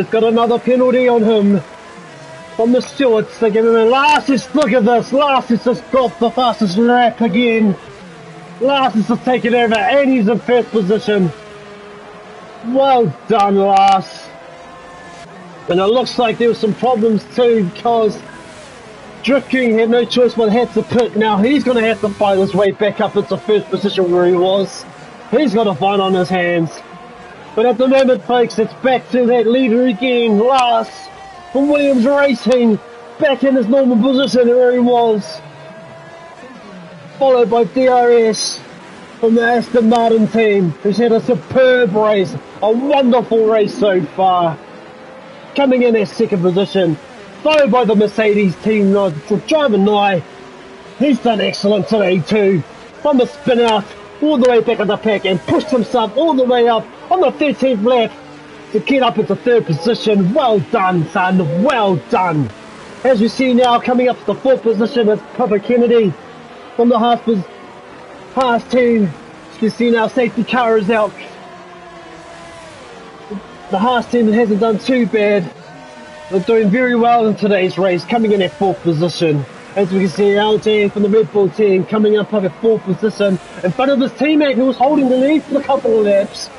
got another penalty on him from the stewards. They give him a look at this, Last has just got the fastest lap again. Last has just taken over and he's in first position. Well done, Lars. And it looks like there were some problems too, because Drift King had no choice but had to pit. Now he's going to have to fight his way back up into first position where he was. He's got a fight on his hands. But at the moment, folks, it's back to that leader again, Lars from Williams Racing, back in his normal position where he was. Followed by DRS from the Aston Martin team, who's had a superb race, a wonderful race so far. Coming in at second position, followed by the Mercedes team, driver Nye. He's done excellent today too. From the spin out, all the way back in the pack and pushed himself all the way up on the 13th lap to get up into third position. Well done, son, well done. As we see now, coming up to the fourth position is Papa Kennedy from the Haas team. As you can see now, safety car is out. The Haas team hasn't done too bad. They're doing very well in today's race, coming in at fourth position. As we can see, LJ from the Red Bull team coming up at fourth position in front of his teammate who was holding the lead for a couple of laps.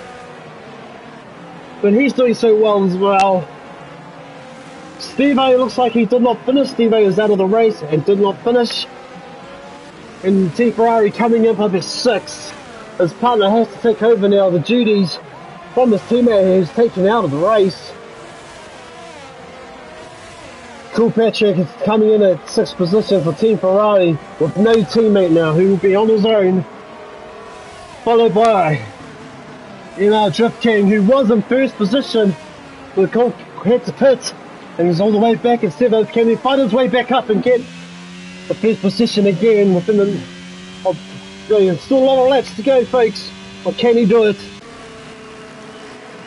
But he's doing so well as well. Steve-O looks like he did not finish. Steve-O is out of the race and did not finish. And Team Ferrari coming up at sixth. His partner has to take over now the duties from his teammate who's taken out of the race. Kilpatrick is coming in at sixth position for Team Ferrari with no teammate now, who will be on his own. Followed by Drift King, who was in first position, but had to pit and he's all the way back instead of can he fight his way back up and get the first position again within the still a lot of laps to go, folks, but can he do it?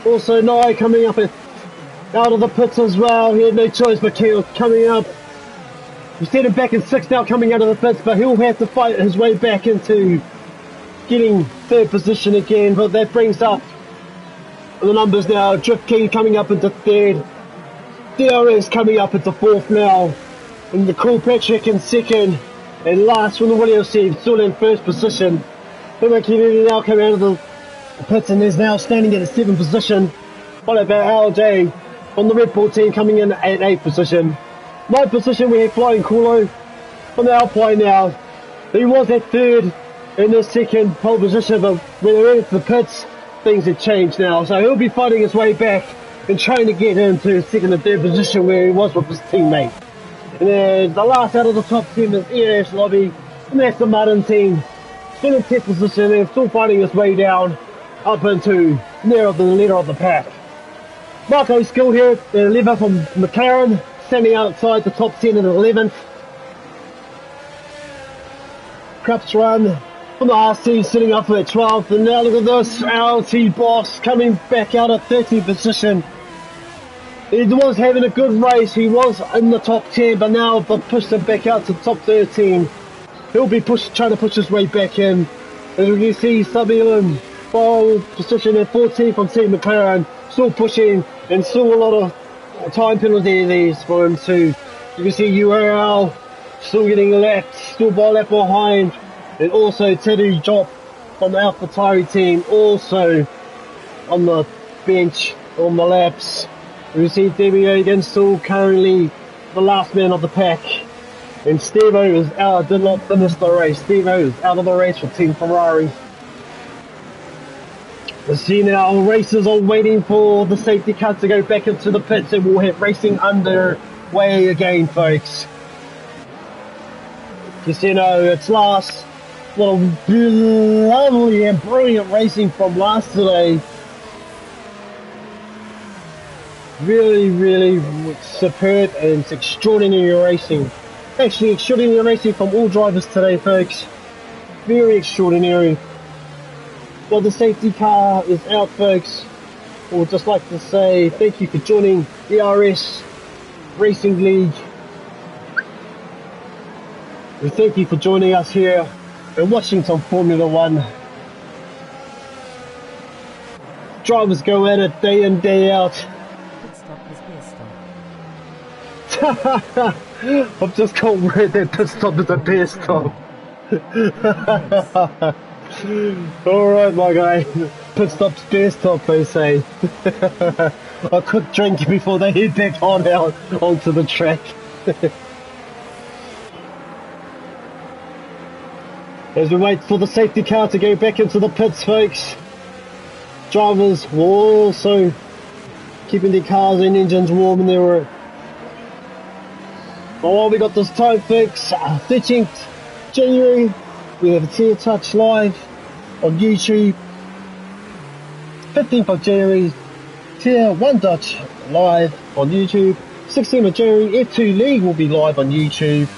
Also Nye coming up out of the pits as well. He had no choice but coming up. He's sent him back in sixth now, coming out of the pits, but he'll have to fight his way back into getting third position again. But that brings up the numbers now. Drift King coming up into third, DRS coming up into fourth now, and the Kilpatrick in second, and last from the Williams team still in first position. Puma Kennedy now coming out of the pits and is now standing at the seventh position, followed by LJ from the Red Bull team coming in at eighth position. Ninth position we have Flying Kulo from the Alpine now. He was at third in the second pole position, but when they went into the pits, things have changed now. So he'll be fighting his way back and trying to get into second and third position where he was with his teammate. And then the last out of the top team is EAS Lobby from the Aston Martin team. Still in 10th position and still fighting his way down up into near the leader of the pack. Marco Skill here, the 11th from McLaren, standing outside the top 10 and 11th. Craps run from the RC sitting up at 12th, and now look at this, LT Boss coming back out at 13th position. He was having a good race, he was in the top 10, but now they've pushed him back out to the top 13. He'll be trying to push his way back in. As you can see, Sutherland, pole position at 14th from Team McLaren, still pushing, and still a lot of time penalty these for him too. You can see URL still getting lapped, still by a lap behind, and also Teddy Job from the AlphaTauri team also on the bench on the laps. You can see Debbie Egan still currently the last man of the pack. And Steve-O is out, did not finish the race. Steve-O is out of the race for Team Ferrari. We see now racers are waiting for the safety car to go back into the pits, and we'll have racing underway again, folks. You see now it's last. What a lovely and brilliant racing from last today. Really, really superb and extraordinary racing. Actually, extraordinary racing from all drivers today, folks. Very extraordinary. Well, the safety car is out, folks. I would just like to say thank you for joining ERS Racing League. We thank you for joining us here and watching some Formula One. Drivers go at it day in, day out. I've just got word that pit stop is a beer stop. Alright, my guy. Pit stop's beer stop, they say. A quick drink before they head back on out onto the track. As we wait for the safety car to go back into the pits, folks. Drivers will also keeping their cars and engines warm in their work. Oh, we got this time, folks. 13th January, we have a Tier Touch live on YouTube. 15th of January, Tier 1 Dutch live on YouTube. 16th of January, F2 League will be live on YouTube.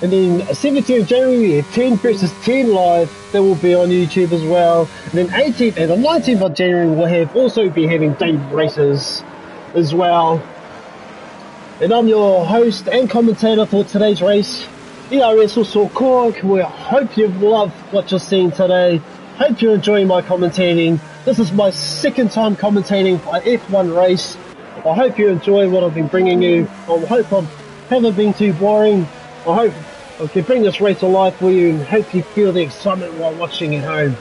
And then 17th of January, we have 10 versus 10 live. That will be on YouTube as well. And then 18th and the 19th of January, we'll also be having day races as well. And I'm your host and commentator for today's race, ERS Uso Korg. We hope you've loved what you're seeing today. Hope you're enjoying my commentating. This is my second time commentating for an F1 race. I hope you enjoy what I've been bringing you. I hope I haven't been too boring. I hope I can bring this race to life for you and hope you feel the excitement while watching at home.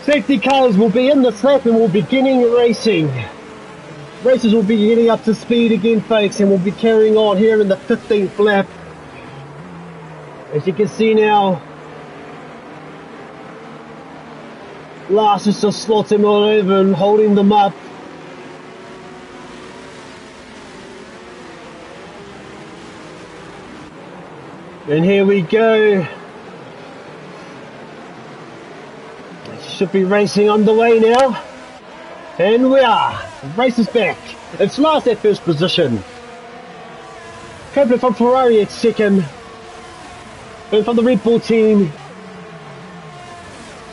Safety cars will be in the lap and we'll be beginning racing. Races will be getting up to speed again, folks, and we'll be carrying on here in the 15th lap. As you can see now, Lars is just slotting all over and holding them up. And here we go. Should be racing underway now. And we are. Race is back. It's Lars at first position. Kepler from Ferrari at second. And from the Red Bull team,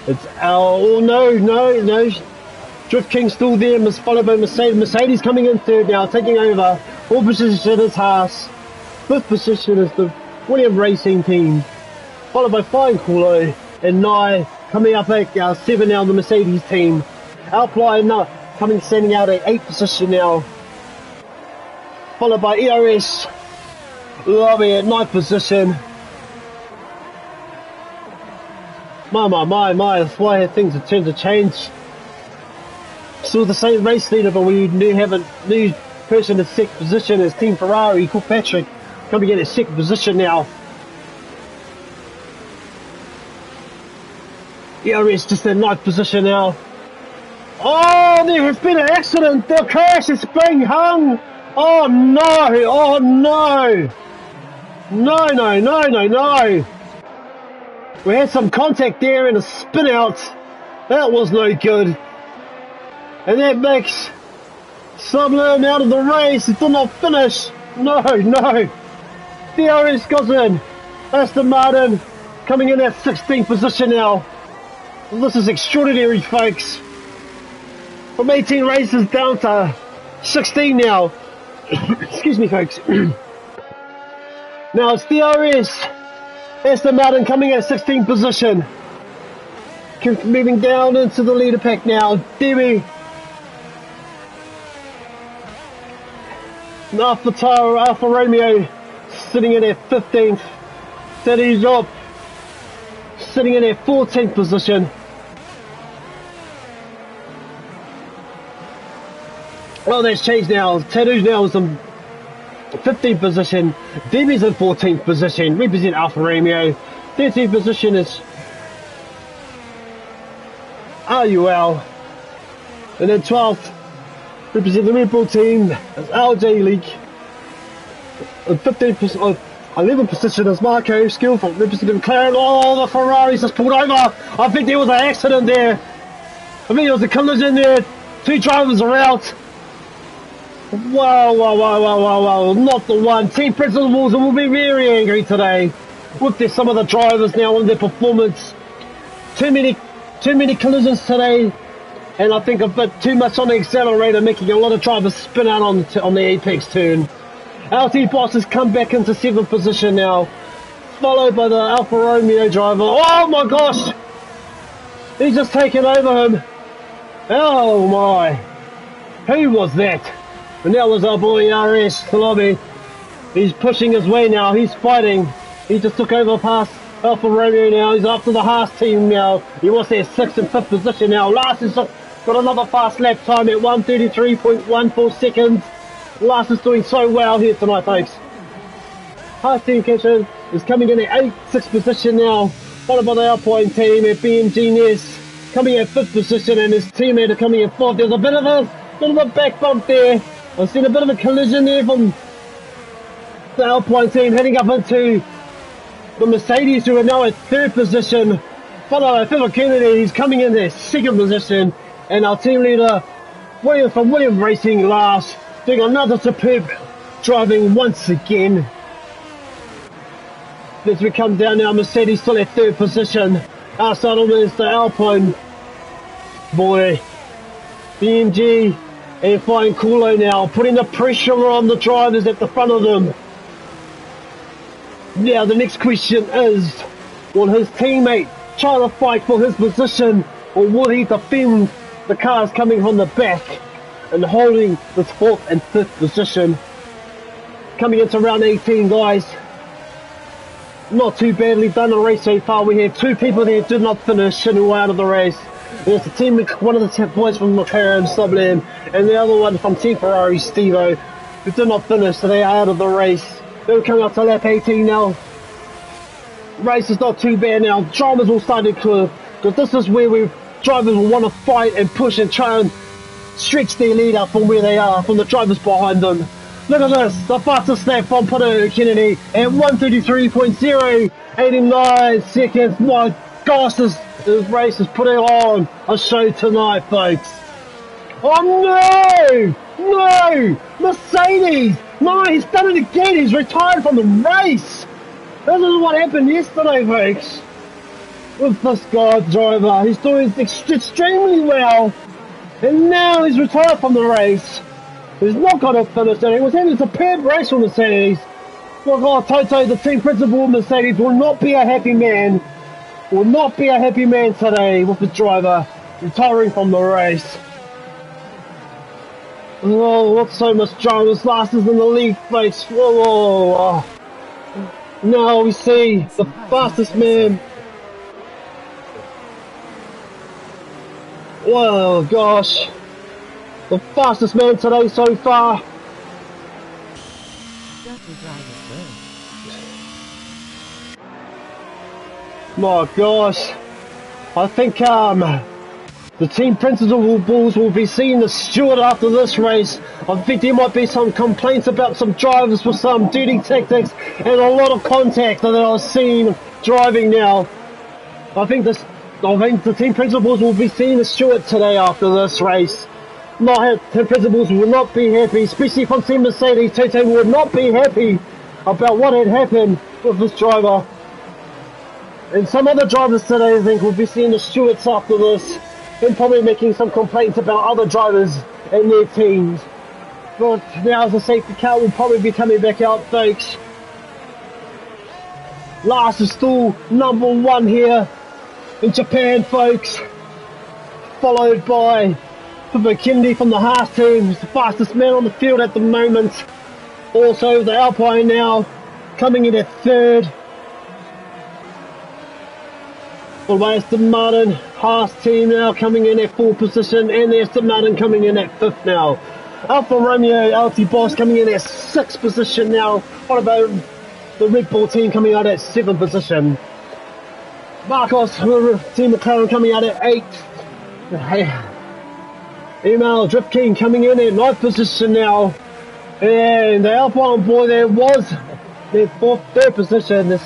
it's oh no. Drift King still there, followed by Mercedes. Mercedes coming in third now, taking over. Fourth position is Haas. Fifth position is the Williams Racing team, followed by Fine Kulo and Nye coming up at 7 now, the Mercedes team. Alpine now standing out at 8th position now, followed by ERS Lobby at 9th position. My, that's why things have turned to change. Still the same race leader, but we have a new person in 6th position as Team Ferrari, Kirkpatrick, coming in at 6th position now. ERS just in 9th position now. Oh, there has been an accident. The crash is being hung. Oh no. No. We had some contact there and a spin out. That was no good. And that makes Sublime out of the race. It did not finish. No. DRS goes in. Aston Martin coming in at 16th position now. This is extraordinary, folks. From 18 races down to 16 now. Excuse me, folks. Now it's DRS. Aston Martin coming at 16th position. Moving down into the leader pack now. Demi. Alfa Romeo sitting in at 15th. Teddy's up. Sitting in at 14th position. Well, that's changed now. Tattoo's now in 15th position. Demi's in 14th position. Represent Alfa Romeo. 13th position is RUL. And then 12th, represent the Red Bull team, as LJ Leak. And 11th position is Marco Skill from representing McLaren. Oh, the Ferraris just pulled over. I think there was an accident there. I think there was a collision there. Two drivers are out. Wow. Not the one. Team principals will be very angry today with some of the drivers now on their performance. Too many collisions today. And I think a bit too much on the accelerator, making a lot of drivers spin out on the apex turn. LT Boss has come back into 7th position now, followed by the Alfa Romeo driver. Oh my gosh! He's just taken over him. Oh my! Who was that? And that was our boy RS Lobby. He's pushing his way now. He's fighting. He just took over past Alfa Romeo now. He's after the Haas team now. He wants their 6th and 5th position now. Last is got another fast lap time at 1:33.14 seconds. Last is doing so well here tonight, folks. Haas team Kitchen is coming in at 6th position now, followed by the Alpine team at BMG Ness coming at 5th position, and his teammate are coming at 4th. There's a bit of a back bump there. I've seen a bit of a collision there from the Alpine team heading up into the Mercedes, who are now at 3rd position, followed by Philip Kennedy. He's coming in at 2nd position, and our team leader from Williams Racing last, doing another superb driving once again. As we come down now, Mercedes still at 3rd position. Outside of is the Alpine boy, BMG, and Fine Kulo now, putting the pressure on the drivers at the front of them. Now the next question is, will his teammate try to fight for his position, or will he defend the cars coming from the back and holding this 4th and 5th position? Coming into round 18, guys. Not too badly done the race so far. We have 2 people there who did not finish and who are out of the race. There's the team, one of the boys from McLaren, Sublime, and the other one from Team Ferrari, Stevo, who did not finish, so they are out of the race. They're coming up to lap 18 now. Race is not too bad now. Drivers will start to clear, because this is where drivers will want to fight and push and try and stretch their lead up from where they are, from the drivers behind them. Look at this, the fastest lap from Peter Kennedy at 1:33.089 seconds. My gosh, this race is putting on a show tonight, folks. Oh no! Mercedes! No, he's done it again. He's retired from the race. This is what happened yesterday, folks. With this guy driver, he's doing extremely well, and now he's retired from the race. He's not going to finish it. He was having a superb race for Mercedes. Well, God, Toto, the team principal of Mercedes, will not be a happy man. Will not be a happy man today with the driver retiring from the race. Oh, not so much drivers lasters in the league, folks. Whoa. Now we see the fastest man. Whoa, gosh. The fastest man today so far. My gosh. I think the team principals will be seeing the steward after this race. I think there might be some complaints about some drivers for some dirty tactics and a lot of contact that I've seen driving now. I think the team principals will be seeing the steward today after this race. The principals will not be happy, especially from Team Mercedes. Toto would not be happy about what had happened with this driver. And some other drivers today, I think, will be seeing the stewards after this and probably making some complaints about other drivers and their teams. But now the safety car will probably be coming back out, folks. Last is still number 1 here in Japan, folks. Followed by McKinley from the Haas team, the fastest man on the field at the moment. Also, the Alpine now coming in at 3rd. Followed by Aston Martin, Haas team now coming in at 4th position, and the Aston Martin coming in at 5th now. Alfa Romeo, LT Boss coming in at 6th position now. What about the Red Bull team coming out at 7th position? Marcos, Team McLaren coming out at 8th. Email Drift King coming in at 9th position now. And the Alpine boy there was their 3rd position. This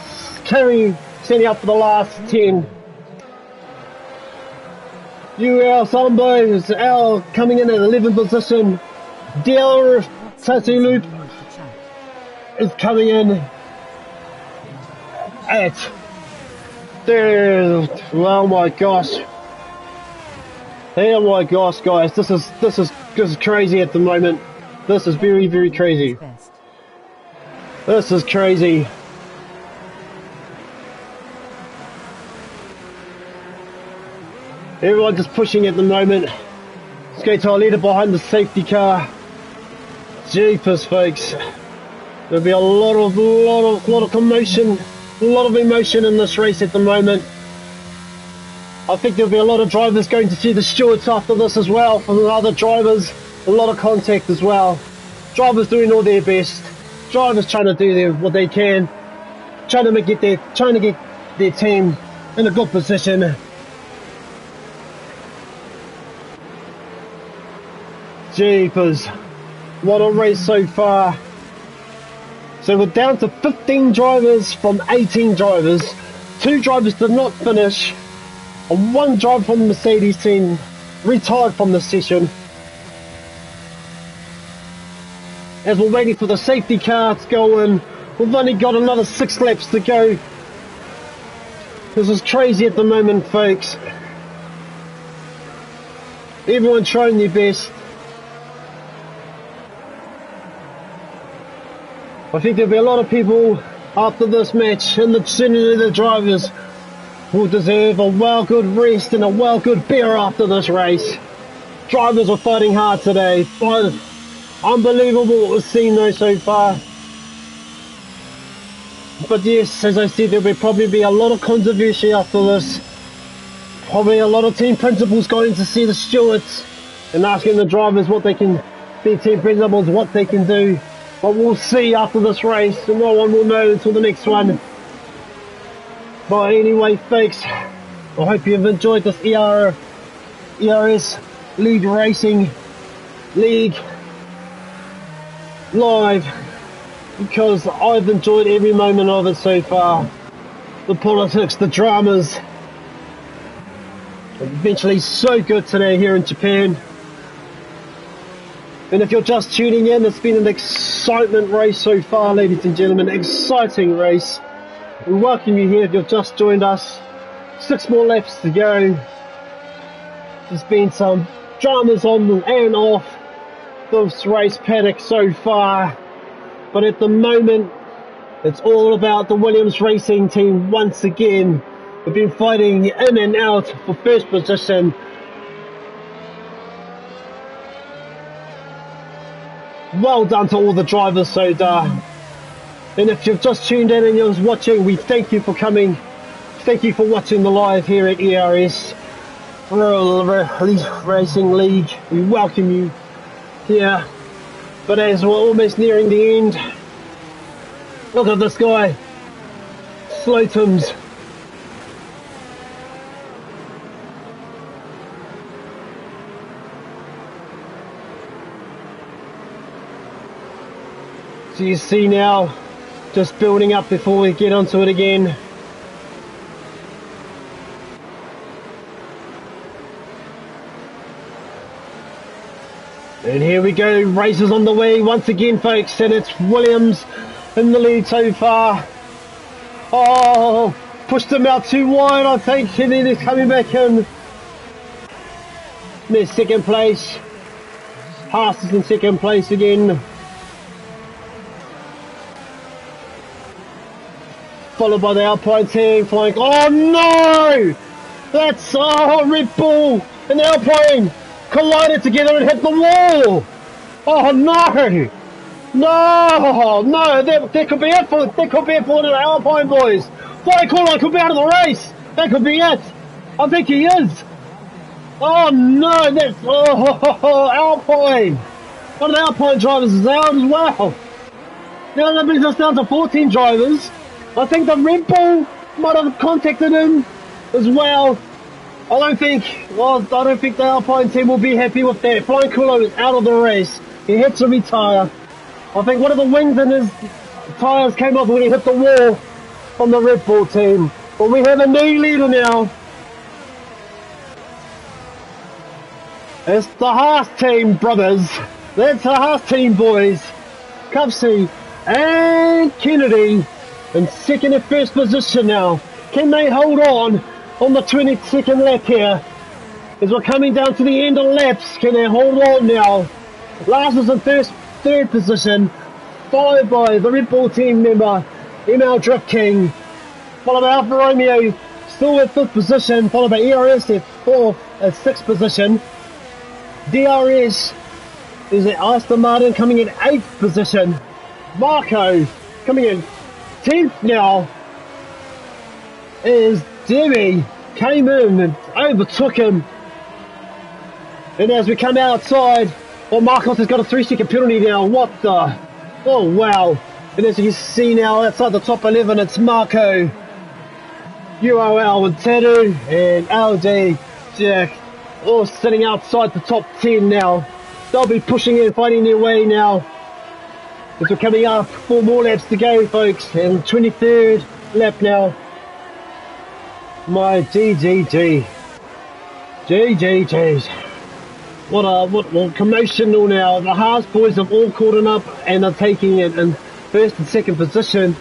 carry setting up for the last 10. UL Sambo is L coming in at 11th position. DL Tattoo Loop is coming in at 3rd. Oh my gosh. Oh my gosh, guys, this is crazy at the moment. This is very, very crazy. This is crazy. Everyone just pushing at the moment. Let's go to our leader behind the safety car. Jeepers, folks. There'll be a lot of commotion, a lot of emotion in this race at the moment. I think there'll be a lot of drivers going to see the stewards after this as well. From the other drivers, a lot of contact as well. Drivers doing all their best. Drivers trying to do what they can, trying to get their team in a good position. Jeepers, what a race so far. So we're down to 15 drivers from 18 drivers. 2 drivers did not finish. And 1 driver from the Mercedes team retired from the session. As we're waiting for the safety car to go in, we've only got another 6 laps to go. This is crazy at the moment, folks. Everyone trying their best. I think there'll be a lot of people after this match, and certainly the drivers will deserve a well good rest and a well good beer after this race. Drivers are fighting hard today. Unbelievable what we've seen though so far. But yes, as I said, there will probably be a lot of controversy after this. Probably a lot of team principals going to see the stewards and asking the drivers what they can, their team principals, what they can do. But we'll see after this race, and no one will know until the next one. But anyway, folks, I hope you've enjoyed this ERS League Racing League live, because I've enjoyed every moment of it so far. The politics, the dramas, eventually so good today here in Japan. And if you're just tuning in, it's been an excitement race so far, ladies and gentlemen, exciting race. We welcome you here if you've just joined us. 6 more laps to go. There's been some dramas on and off this race paddock so far, but at the moment it's all about the Williams Racing team once again. We've been fighting in and out for first position. Well done to all the drivers so far. And if you've just tuned in and you're watching, we thank you for coming. Thank you for watching the live here at ERS World Racing League. We welcome you here. But as we're almost nearing the end, look at this guy, Slotums. So you see now, just building up before we get onto it again. And here we go, races on the way once again, folks, and it's Williams in the lead so far. Oh, pushed him out too wide, I think, and then he's coming back in. There's second place. Haas is in second place again. Followed by the Alpine team flying. Oh no! That's Red Bull and the Alpine collided together and hit the wall. Oh no! No! That could be it for the Alpine boys. Flying Corline could be out of the race. That could be it. I think he is. Oh no! That's Alpine. One of the Alpine drivers is out as well. Now that brings us down to 14 drivers. I think the Red Bull might have contacted him as well. I don't think the Alpine team will be happy with that. Flying Kulo is out of the race. He had to retire. I think one of the wings in his tyres came off when he hit the wall from the Red Bull team. But we have a new leader now. It's the Haas team, brothers. That's the Haas team, boys. Cupsey and Kennedy in second and first position now. Can they hold on the 22nd lap here? As we're coming down to the end of laps, can they hold on now? Lars is in third position, followed by the Red Bull team member, ML Drift King, followed by Alfa Romeo, still in 5th position, followed by ERS at 6th position. DRS is at Aston Martin coming in 8th position. Marco coming in 10th now. Is Demi came in and overtook him. And as we come outside, well, Marcos has got a 3-second penalty now. What the? Oh wow! And as you can see now, outside the top 11, it's Marco, URL and Tadu and LD Jack, all sitting outside the top 10 now. They'll be pushing in, fighting their way now. As we're coming up, 4 more laps to go, folks, and 23rd lap now. My GGGs. What commotional now. The Haas boys have all caught up and are taking it in 1st and 2nd position.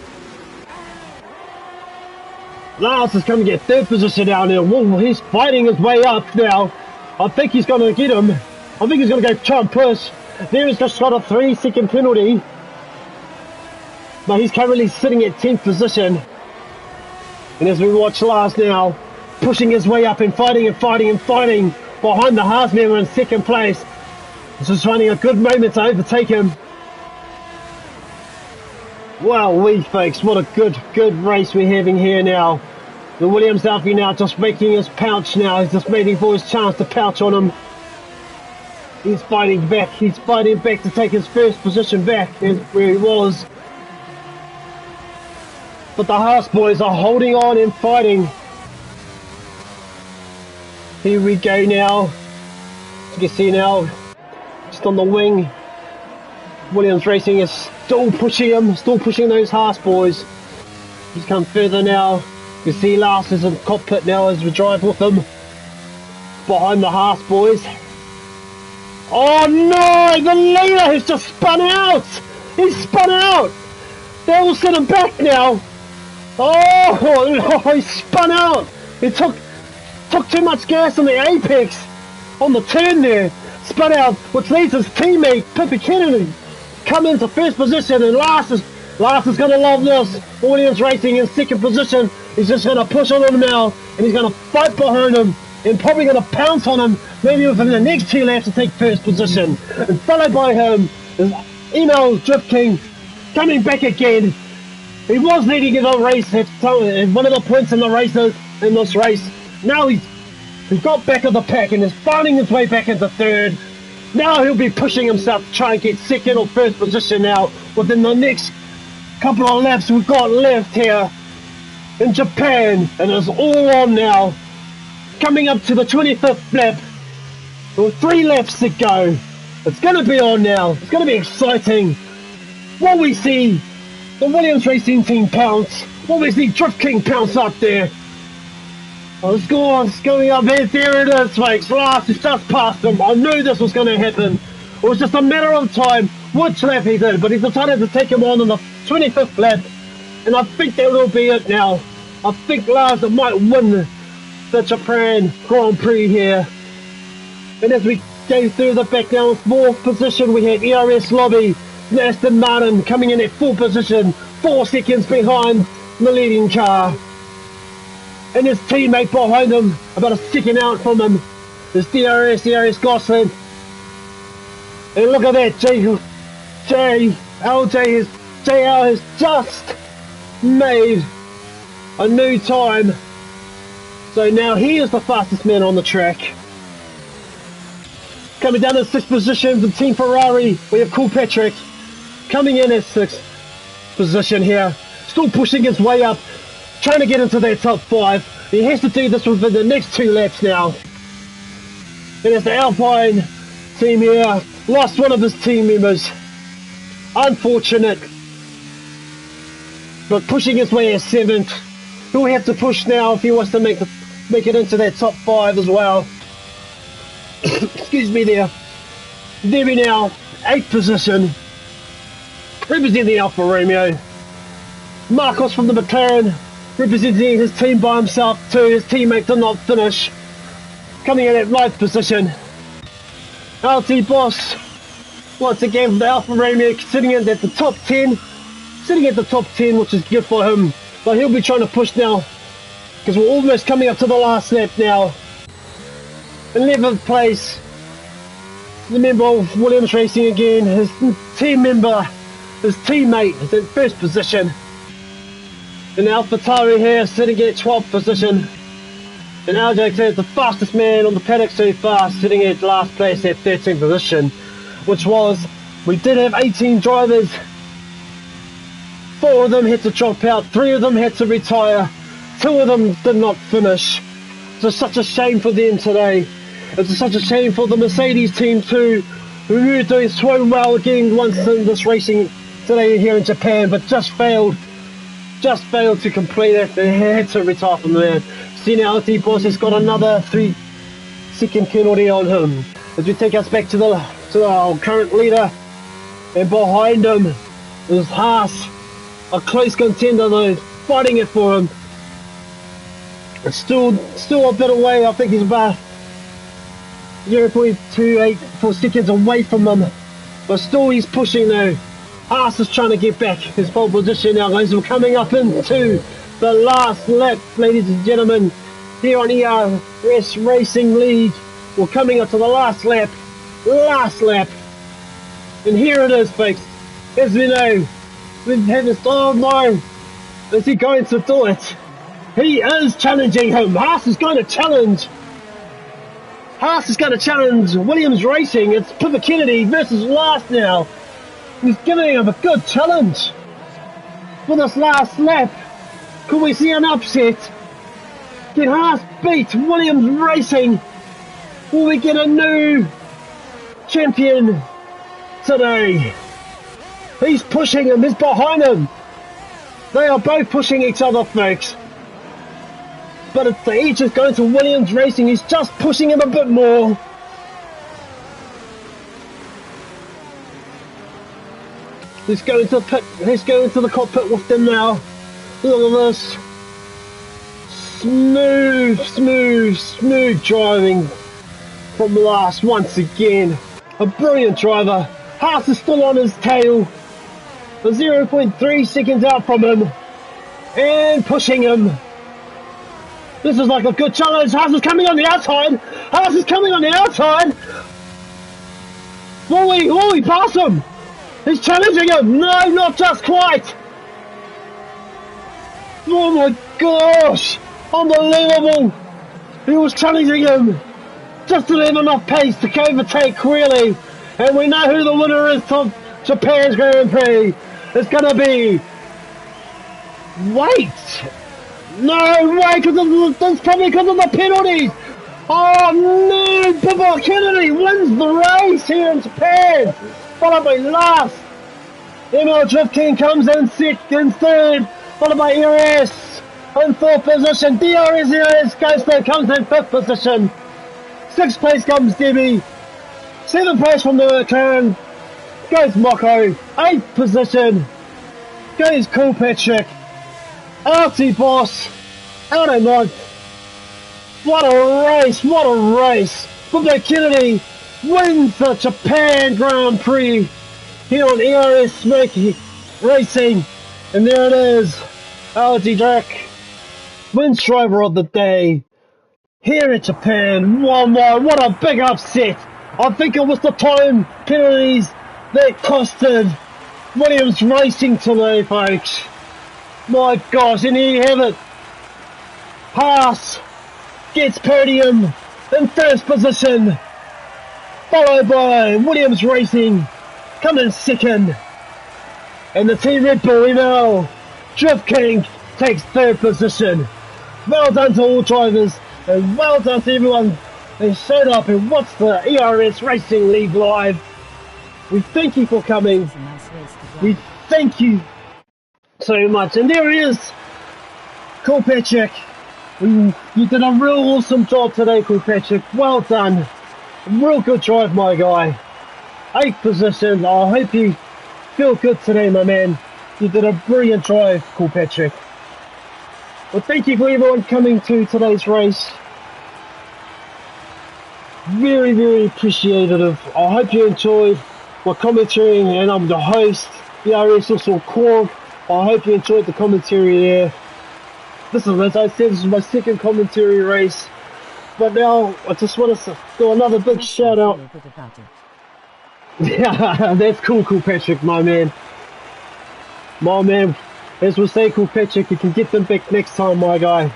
Lars is coming to get 3rd position down there. Whoa, he's fighting his way up now. I think he's going to get him. I think he's going to go try and push. There he's just got a 3-second penalty. But he's currently sitting at 10th position. And as we watch Lars now, pushing his way up and fighting behind the Haas member in 2nd place. He's just finding a good moment to overtake him. Wow, folks, what a good race we're having here now. The Williams Alfie now just making his pouch now. He's just waiting for his chance to pouch on him. He's fighting back to take his 1st position back where he was. But the Haas boys are holding on and fighting. Here we go now. As you can see now, just on the wing, Williams Racing is still pushing those Haas boys. He's come further now. You can see Lars is in the cockpit now as we drive with him. Behind the Haas boys. Oh no! The leader has just spun out! He's spun out! They all sent him back now. Oh, he spun out. He took too much gas on the apex on the turn there. Spun out, which leads his teammate Pippi Kennedy come into 1st position, and Lars is going to love this. Williams Racing in 2nd position. He's just going to push on him now, and he's going to fight behind him and probably going to pounce on him maybe within the next 2 laps to take 1st position. And followed by him is Email Drift King coming back again. He was leading in the race at one of the points in this race. Now he's got back of the pack and is finding his way back into 3rd. Now he'll be pushing himself to try and get 2nd or 1st position now within the next couple of laps we've got left here in Japan. And it's all on now. Coming up to the 25th lap. With 3 laps to go. It's going to be on now. It's going to be exciting. What we see. The Williams Racing team pounce. What we see Drift King pounce up there. Oh, it's going up here. There it is, folks. Lars has just passed him. I knew this was going to happen. It was just a matter of time which lap he did, but he decided to take him on the 25th lap, and I think that will be it now. I think Lars might win the Japan Grand Prix here. And as we go through the back now, in 4th position we have ERS Lobby, Aston Martin coming in at 4th position, 4 seconds behind the leading car. And his teammate behind him, about a second out from him, is DRS Gosling. And look at that, JL has just made a new time. So now he is the fastest man on the track. Coming down in 6th position, the Team Ferrari, we have Coolpatrick coming in at 6th position here. Still pushing his way up, trying to get into that top 5. He has to do this within the next 2 laps now. And as the Alpine team here lost one of his team members. Unfortunate. But pushing his way at 7th. He'll have to push now if he wants to make it into that top 5 as well. Excuse me there. There we now, 8th position. Representing the Alfa Romeo. Marcos from the McLaren representing his team by himself too. His teammate did not finish. Coming in at 9th position. LT Boss, once again from the Alfa Romeo, sitting at the top 10. Sitting at the top 10, which is good for him. But he'll be trying to push now, because we're almost coming up to the last lap now. 11th place, the member of Williams Racing again. His team member, his teammate is in 1st position. And AlphaTauri here sitting at 12th position. And LJ is the fastest man on the paddock so far, sitting at last place at 13th position, which was, we did have 18 drivers. 4 of them had to drop out, 3 of them had to retire, 2 of them did not finish. So such a shame for them today. It's such a shame for the Mercedes team too, who were doing so well again once in this racing today here in Japan, but just failed to complete it. They had to retire from there. Seniority Boss has got another 3-second penalty on him. As we take us back to our current leader, and behind him is Haas, a close contender though, fighting it for him. It's still a bit away. I think he's about 0.284 seconds away from him, but still he's pushing though. Haas is trying to get back his pole position now, guys. We're coming up into the last lap, ladies and gentlemen, here on ERS Racing League. We're coming up to the last lap, and here it is, folks. As we know, we've had this, oh no, is he going to do it? He is challenging him. Haas is going to challenge Williams Racing. It's Pippa Kennedy versus Lars now. He's giving him a good challenge for this last lap. Could we see an upset? Can Haas beat Williams Racing? Will we get a new champion today? He's pushing him, he's behind him. They are both pushing each other, folks. But it's the edge is going to Williams Racing. He's just pushing him a bit more. Let's go into the pit. Let's go into the cockpit with them now. Look at this. Smooth driving from Lars once again. A brilliant driver. Haas is still on his tail. 0.3 seconds out from him. And pushing him. This is like a good challenge. Haas is coming on the outside. Will he pass him? He's challenging him. No, not just quite. Oh my gosh. Unbelievable. He was challenging him. Just to have enough pace to overtake really. And we know who the winner is of Japan's Grand Prix. It's going to be... Wait. No way, that's probably because of the penalties. Oh no, Pippa Kennedy wins the race here in Japan. Followed by Lars. ML Drift King comes in second, third. Followed by ERS in 4th position. DRS Ghosto comes in 5th position. 6th place comes Debbie. 7th place from the McLaren. Goes Mocko. 8th position. Goes Cool Patrick. RT Boss. Out of 9th. What a race. What a race. Fumio Kennedy wins the Japan Grand Prix here on ERS Racing. And there it is. LG Drake wins driver of the day here in Japan. What a big upset. I think it was the time penalties that costed Williams Racing today, folks. My gosh, and here you have it. Haas gets podium in first position, followed by Williams Racing coming second. And the Team Red Bull ML Drift King takes third position. Well done to all drivers, and well done to everyone who showed up and watched the ERS Racing League live. We thank you for coming. We thank you so much. And there he is, Cool Patrick. You did a real awesome job today, Cool Patrick. Well done. Real good drive, my guy. 8th position. I hope you feel good today, my man. You did a brilliant drive, Cool Patrick. Well, thank you for everyone coming to today's race. Very, very appreciative. I hope you enjoyed my commentary, and I'm the host, ERS also Korg. I hope you enjoyed the commentary there. This is, as I said, this is my second commentary race. But now, I just want to do another big shout out. Yeah, that's cool, Cool Patrick, my man. My man, as we say, Cool Patrick, you can get them back next time, my guy.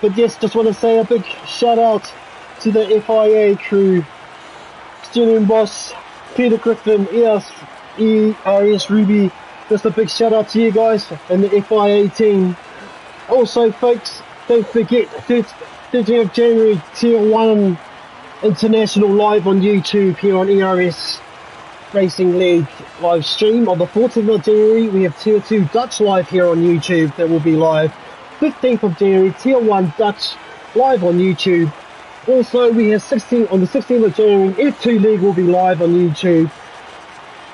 But yes, just want to say a big shout out to the FIA crew, steering boss, Peter Griffin, ERS Ruby. Just a big shout out to you guys and the FIA team. Also, folks, don't forget, 13th of January, Tier 1 International live on YouTube here on ERS Racing League live stream. On the 14th of January, we have Tier 2 Dutch live here on YouTube that will be live. 15th of January, Tier 1 Dutch live on YouTube. Also, we have on the 16th of January, F2 League will be live on YouTube.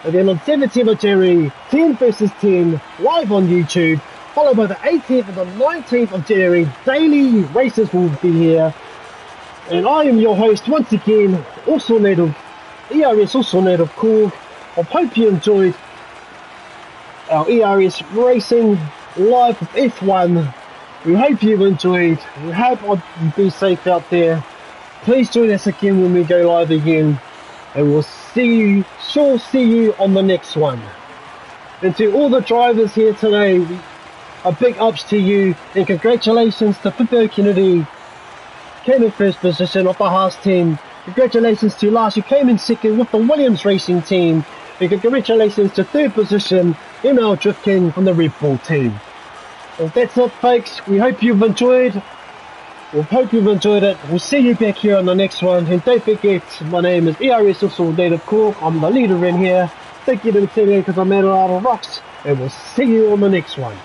And then on 17th of January, 10 vs 10 live on YouTube. Followed by the 18th and the 19th of January, daily races will be here. And I am your host once again, also native ERS, also native Korg. I hope you enjoyed our ERS Racing live with F1. We hope you enjoyed. We hope you be safe out there. Please join us again when we go live again. And we'll see you on the next one. And to all the drivers here today, a big ups to you, and congratulations to Fumio Kennedy, came in first position of the Haas team. Congratulations to Lars, who came in second with the Williams Racing team. And congratulations to third position, ML Drift King from the Red Bull team. Well, that's it, folks. We hope you've enjoyed. We hope you've enjoyed it. We'll see you back here on the next one. And don't forget, my name is ERS also Native Korg. I'm the leader in here. Thank you to Nintendo because I made a lot of rocks. And we'll see you on the next one.